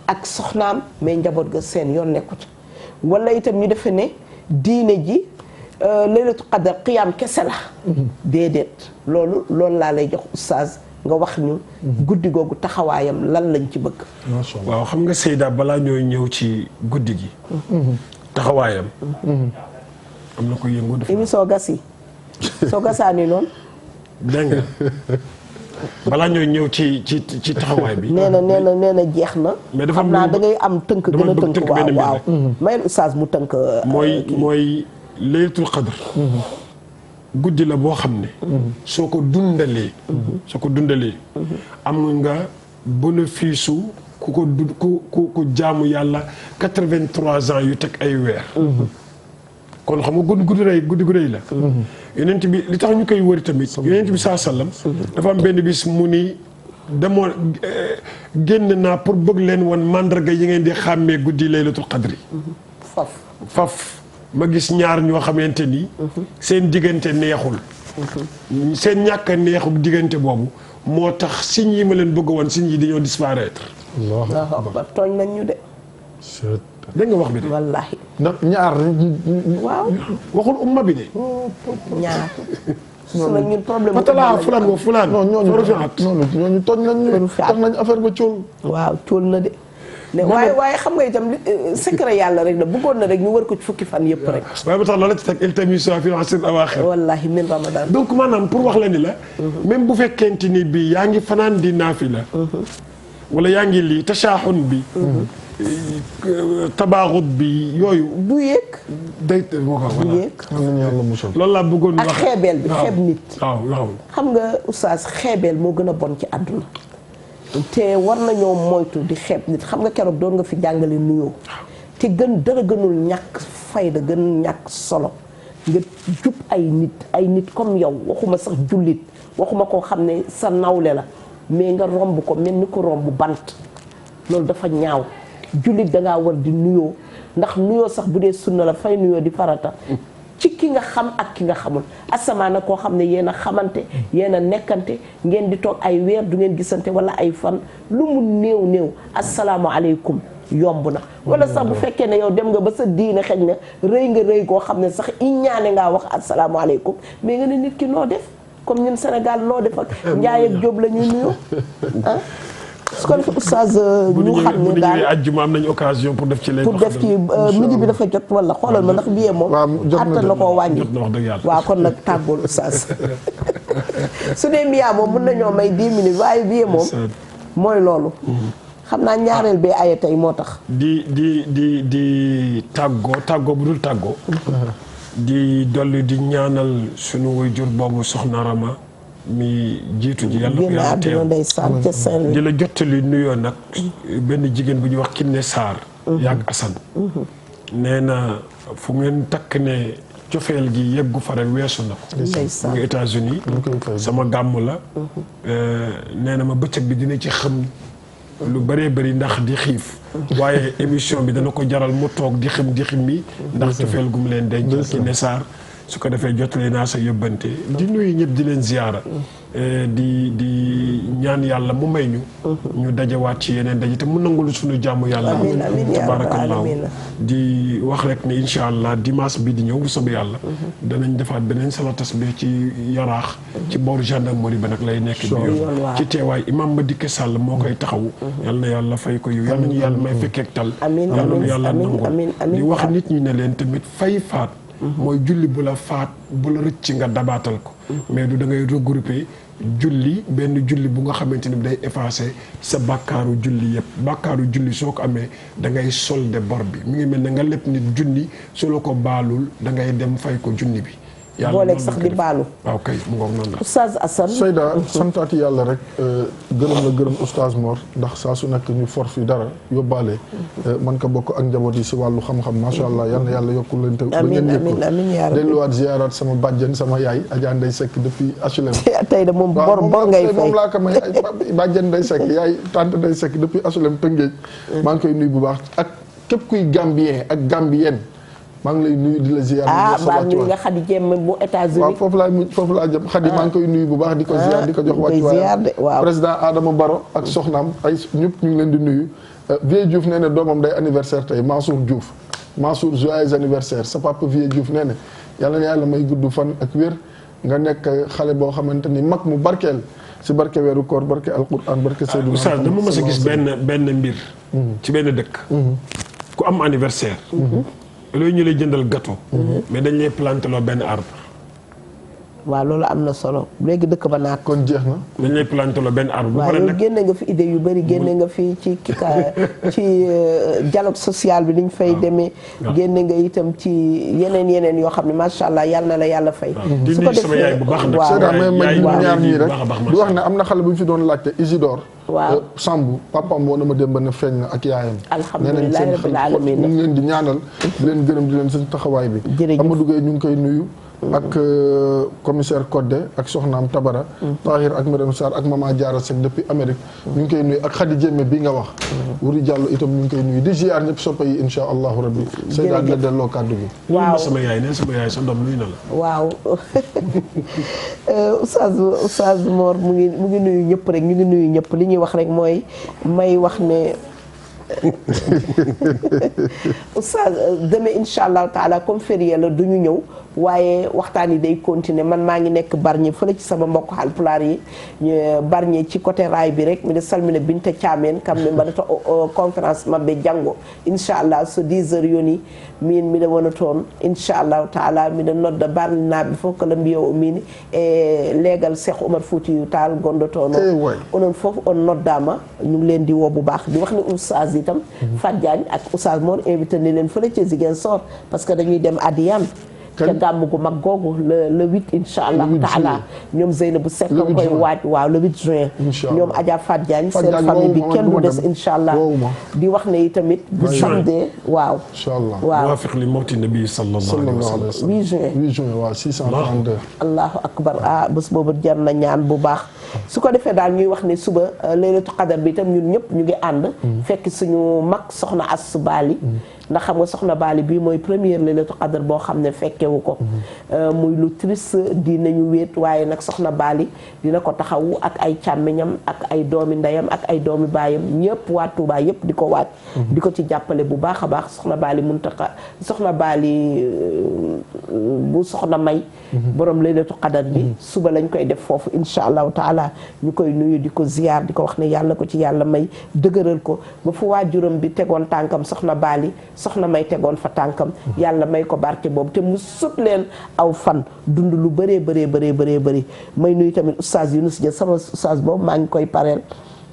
[SPEAKER 1] ak soxnaam mais njaboot ga seen yoon nekku ci wala itam ñu defe ne diine ji laylatul qadr xiyaam kese la déedéet loolu laa lay jox oustaz nga wax ñu guddi googu taxawaayam lan lañ ci bëgg.
[SPEAKER 3] waaw xam nga Seyda balaa ñooy ñëw ci guddi gi taxawaayam am na ko yëngu dafa
[SPEAKER 1] émission gas yi soo gasaani noonu
[SPEAKER 3] dégg nga balaa ñooy ñëw ci taxawaay bi
[SPEAKER 1] nee na jeex na
[SPEAKER 3] mais dafa
[SPEAKER 1] xam naa da ngay am tënk gën a tënk waaw mayel oustaz mu tënk
[SPEAKER 3] mooy laylatul qadr guddi la boo xam ne soo ko dundalee am nga bénéfice ku jaamu yàlla 83 ans yu teg ay weer kon xam nga guddi gu rëy la yonent bi li tax ñu koy wëri tamit yonent bi saa sallam dafa am benn bis mu ni demoo génn naa pour bëgg leen wan mandarga yi ngeen di xàmmee guddi laylatul qadri faf ma gis ñaar ñoo xamante ni seen diggante neexul seen ñàkk a neexu diggante boobu moo tax signes yi ma leen bëgg woon signes yi dañoo disparaître
[SPEAKER 1] Allahu akbar tooñ nañ ñu de
[SPEAKER 3] dégg nga wax bi de
[SPEAKER 1] wallaahi
[SPEAKER 2] ndax ñaar
[SPEAKER 1] waaw
[SPEAKER 3] waxul umma bi de
[SPEAKER 1] ñaar su la ñun problème
[SPEAKER 3] fatala fulaan wa fulaan
[SPEAKER 2] ñooñu tooñ nañ affaire ba cool
[SPEAKER 1] waaw cool na de waaye xam nga itam secret yàlla rek la bëggoon na rek ñu wër ko ci fukki fan yëpp rek
[SPEAKER 3] waaye ba tax loola ci teg iltamisu fi al-ashr al-awaaxir
[SPEAKER 1] wallaahi min ramadan
[SPEAKER 3] donc maanaam pour wax la ni la même bu fekkente ni bii yaa ngi fanaan di naafila wala yaa ngi lii tashaaxun bi tabaaxut bi yooyu
[SPEAKER 1] du yéeg
[SPEAKER 3] day moo ko
[SPEAKER 1] du yéeg
[SPEAKER 3] loolu laa bëggoon wax
[SPEAKER 1] ak xeebeel bi xeeb nit
[SPEAKER 3] waaw
[SPEAKER 1] xam nga oustaz xeebeel moo gën a bon ci àdduna te war nañoo moytu di xeeb nit xam nga keroog doon nga fi jàngale nuyoo te dara gënul ñàkk fayda gën ñàkk solo nga jub ay nit comme yow waxuma sax jullit waxuma koo xam ne sa nawle la mais nga romb ko mel ni ko romb bant loolu dafa ñaaw jullit dangaa war di nuyoo ndax nuyoo sax bu dee sunna la fay nuyoo di farata ci ki nga xam ak ki nga xamul asamaana koo xam ne yéen a xamante yéen a nekkante ngeen di toog ay weer du ngeen gisante wala ay fan lu mu néew asalaamaaleykum yomb na wala sax bu fekkee ne yow dem nga ba sa diine xëj na rëy koo xam ne sax iñaane ngaa wax asalaamaaleykum mais nga ne nit ki noo def comme ñun Sénégal loo def ak Njaay ak Jóob la ñuy nuyoo su ko defee oustaz ñu xam ne
[SPEAKER 3] bu
[SPEAKER 1] daal
[SPEAKER 3] ñëwee àjjuma am nañu occasion pour def ci leen.
[SPEAKER 1] pour def ci midi bi dafa jot wala xoolal ma ndax billet moom. attan na koo wàññi
[SPEAKER 3] jot na wax dëgg yàlla.
[SPEAKER 1] waaw kon nag tàggool oustaz su dee miyaa moom mën nañoo may 10 minutes waaye billet moom mooy loolu. xam naa ñaareel bee aye tey moo tax.
[SPEAKER 3] di tàggoo bu dul tàggoo. di dolli di ñaanal sunu waajur boobu soxna Rama mi jiitu ji yàlla ko yàlla teew di la jottali nuyoo nag benn jigéen bu ñuy wax Kiné Sarr yaag Assane nee na fu ngeen takk ne cofeel gi yeggu fa rek weesu na ko mu ngi États-Unis sama gàmm la nee na ma bëccëg bi dina ci xam lu bëree bëri ndax di xiif waaye émission bi dana ko jaral mu toog di xim mi ndax cofeel gu mu leen denc Kiné Sarr su ko defee jotale naa sa yóbbante di nuyu ñëpp di leen ziyaara di ñaan yàlla mu may ñu dajewaat ci yeneen daje te mu nangul suñu jàmm yàlla tabaarakallaahu di wax rek ne insha allah dimanche bi di ñëw bu soobee yàlla danañ defaat beneen salatas bi ci yaraax ci booru gendarmerie ba nag lay nekk bi yoon ci teewaay imam Madické Sall moo koy taxawu yal na yàlla fay ko yu yal nañu yàlla may fekkeek tal yal nañu yàlla nangul di wax nit ñi ne leen tamit fay faat mooy julli bu la faat bu la rëcc nga dabaatal ko mais du da ngay regrouper julli benn julli bu nga xamante ni day effacer sa bàkkaaru julli yëpp bàkkaaru julli soo ko amee da ngay solde bor bi mu ngi mel ne nga lépp nit junni su la ko baalul da ngay dem fay ko junni bi
[SPEAKER 1] booleeg sax di baalu.
[SPEAKER 3] waaw kay mu ngoog noonu la.
[SPEAKER 1] oustaz Assane.
[SPEAKER 2] Seyda santaati yàlla rek gërëm la gërëm oustaz Mor ndax saa su nekk ñu for fi dara yóbbaale. man ko bokk ak njaboot yi si wàllu xam-xam macha allah yal na yàlla yokkul leen te.
[SPEAKER 1] amiin amiin amiin yaa rabbi
[SPEAKER 2] delluwaat ziyaaraat sama bàjjen sama yaay Adja Ndeye Seck depuis HLM.
[SPEAKER 1] tey de moom bor ngay fay
[SPEAKER 2] moom laa ko may bàjjen Ndeye Seck yaay tante Ndeye Seck depuis HLM Tëngéej. maa ngi koy nuyu bu baax ak képp kuy Gambien ak Gambienne. maa ngi lay nuyu di la ziar.
[SPEAKER 1] baa nuyu nga Khady Diém bu États-Unis.
[SPEAKER 2] waaw foofu laa jëm Khady maa ngi koy nuyu bu baax di ko ziar di ko jox wàccuwaayam
[SPEAKER 1] waaw
[SPEAKER 2] président Adama Baro ak soxnaam ay ñëpp ñu ngi leen di nuyu. Vieux Diouf nee na doomam day anniversaire tey Mansour Diouf Mansour joyeux anniversaire sa papa Vieux Diouf nee na yàlla na yàlla may gudd fan ak wér nga nekk xale boo xamante ni mag mu barkeel si barke weeru koor barke alquran barke Seydou.
[SPEAKER 3] Oustaz dama mës a gis benn mbir. ci benn dëkk. ku am anniversaire. loolu ñu lay jëndal gâteau. mais dañ lay planté loo benn arbre.
[SPEAKER 1] waaw loolu am na solo léegi dëkk ba naat.
[SPEAKER 2] kon jeex na.
[SPEAKER 3] dañ lay planté loo benn arbre. bu
[SPEAKER 1] waaw yow génne nga fi idée yu bëri génne nga fi ci dialogue social bi niñ fay demee. génne nga itam ci yeneen yoo xam ne macha allah yal na la yàlla fay.
[SPEAKER 3] di nuyu sama yaay bu baax nag.
[SPEAKER 2] waaw mais ñaar ñii rek di wax ne am na xale bu ñu fi doon laajte Isidore.
[SPEAKER 1] waaw
[SPEAKER 2] Sambu papaam woo na ma dem ba ne feeñ na ak yaayam.
[SPEAKER 1] alhamdulilah rabbil alamin
[SPEAKER 2] ñu ngi leen di ñaanal. di leen gërëm di leen seen taxawaay bi.
[SPEAKER 1] jërëjëf
[SPEAKER 2] Amadou Gueye ñu ngi koy nuyu. ak commissaire Codé ak soxnaam Tabara. Tahir ak Madame Sarr ak Mama Diarra Seck depuis Amérique. ñu ngi koy nuyu ak Khady Diémé bi nga wax. Wuri Diallo itam ñu ngi koy nuyu di ziar ñëpp soppa yi insha allahu rabbi. Seyda la delloo kàddu gi.
[SPEAKER 1] waaw
[SPEAKER 3] sama yaay ne sama yaay sa doom nuyu na la.
[SPEAKER 1] waaw Oustaz Mor mu ngi nuyu ñëpp rek ñu ngi nuyu ñëpp li ñuy wax rek mooy may wax ne. Oustaz demain incha allahu taala comme férié la du ñu ñëw waaye waxtaan yi day continuer man maa ngi nekk Bargny fële ci sama mbokk Haalpulaar yi Bargny ci côté raay bi rek mi de salmina Binta Thiamène kam ne mbaɗata conférence mabɓe janngo inchallah so 10 heures yoni min miɗa wona toon inchallahu taala miɗa nodda barninaɓe fof kala mbiya o min e leegal Cheikh Oumar Foutiyou Tall gonɗo toon o onon fof on noddama ñu ngi leen di woo bu baax di wax ne oustaz itam Fatou Diagne ak oustaz Mor invité ni leen fële ca Ziguinchor parce que dañuy dem Adiane ca gàmm gu mag googu le 8 incha allah taala ñoom Zeynabou Seck nga koy waaj waaw le 8 juin ñoom Adja Fatou Diagne seen famille bi kenn du des incha allah di wax ne itamit bu samedi waaw waaw
[SPEAKER 3] muwaafiq li mawti nabi sallallahu alayhi wa sallam
[SPEAKER 1] 8 juin
[SPEAKER 2] 8 juin waaw 632
[SPEAKER 1] allahu akbar bés boobu jar na ñaan bu baax su ko defee daal ñuy wax ne suba laylatu qadar bi itam ñun ñëpp ñu ngi ànd fekk suñu mag soxna Astou Bali ndax xam nga soxna Bali bii mooy première laylatu qadar boo xam ne fekkewu ko muy lu triste dinañu wéet waaye nag soxna Bali dina ko taxawu ak ay càmmiñam ak ay doomi ndeyam ak ay doomi baayam ñëpp waa Touba yëpp di ko waaj di ko ci jàppale bu baax a baax soxna Bali Muntaka soxna Baali bu soxna May borom laylatu qadar bi suba lañ koy def foofu insha allahu taala ñu koy nuyu di ko ziyaar di ko wax ne yàlla ko ci yàlla may dëgëral ko ba fu waajuram bi tegoon tànkam soxna Baali soxna May tegoon fa tànkam yàlla may ko barke boobu te mu sut leen aw fan dund lu bëree bëri may nuyu tamit oustaz Younous Dia sama oustaz boobu maa ngi koy pareel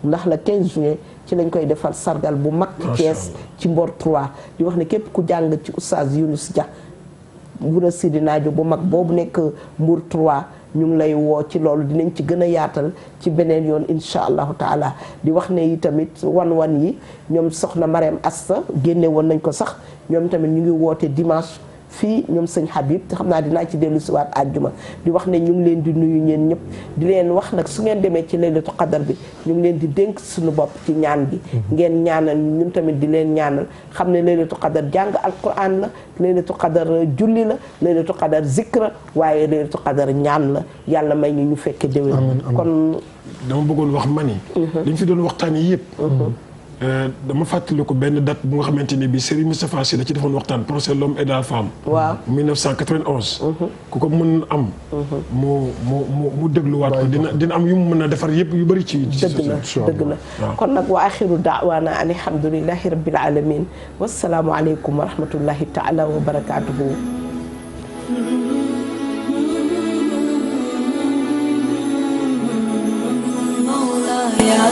[SPEAKER 1] ndax la 15 juin ci lañ koy defal sargal bu mag ci Thiès ci Mbor 3 di wax ne képp ku jàng ci oustaz Younous Dia Wura Sidi Naajo bu mag boobu nekk Mbour 3 ñu ngi lay woo ci loolu dinañ ci gën a yaatal ci beneen yoon insha allahu taala di wax ne yi tamit wan yi ñoom soxna Marème Asta génne woon nañ ko sax ñoom tamit ñu ngi woote dimanche fii ñoom sëñ Habib te xam naa dinaa ci dellu si waat àjjuma di wax ne ñu ngi leen di nuyu ñeen ñëpp di leen wax nag su ngeen demee ci laylatu qadar bi ñu ngi leen di dénk suñu bopp ci ñaan bi ngeen ñaanal ñun tamit di leen ñaanal xam ne laylatu qadar jàng alquran la laylatu qadar julli la laylatu qadar zikra waaye laylatu qadar ñaan la yàlla may ñu fekke déwén kon
[SPEAKER 3] dama bëggoon wax mani dañ fi doon waxtaan yi yëpp dama fàttaliku benn date bu nga xamante ni bi Serigne Moustapha Sy da ci defoon waxtaan procès l'homme et la femme.
[SPEAKER 1] waaw
[SPEAKER 3] 1991. ku ko mën am. mu dégluwaat ko dina am yu mu mën a defar yëpp yu bëri ci.
[SPEAKER 1] dëgg la kon nag wa axiru daawaana an alhamdulillahi rabbil alamin wassalaamu aleykum wa rahmatullahi taala wa barakaatuhu.
[SPEAKER 8] Ya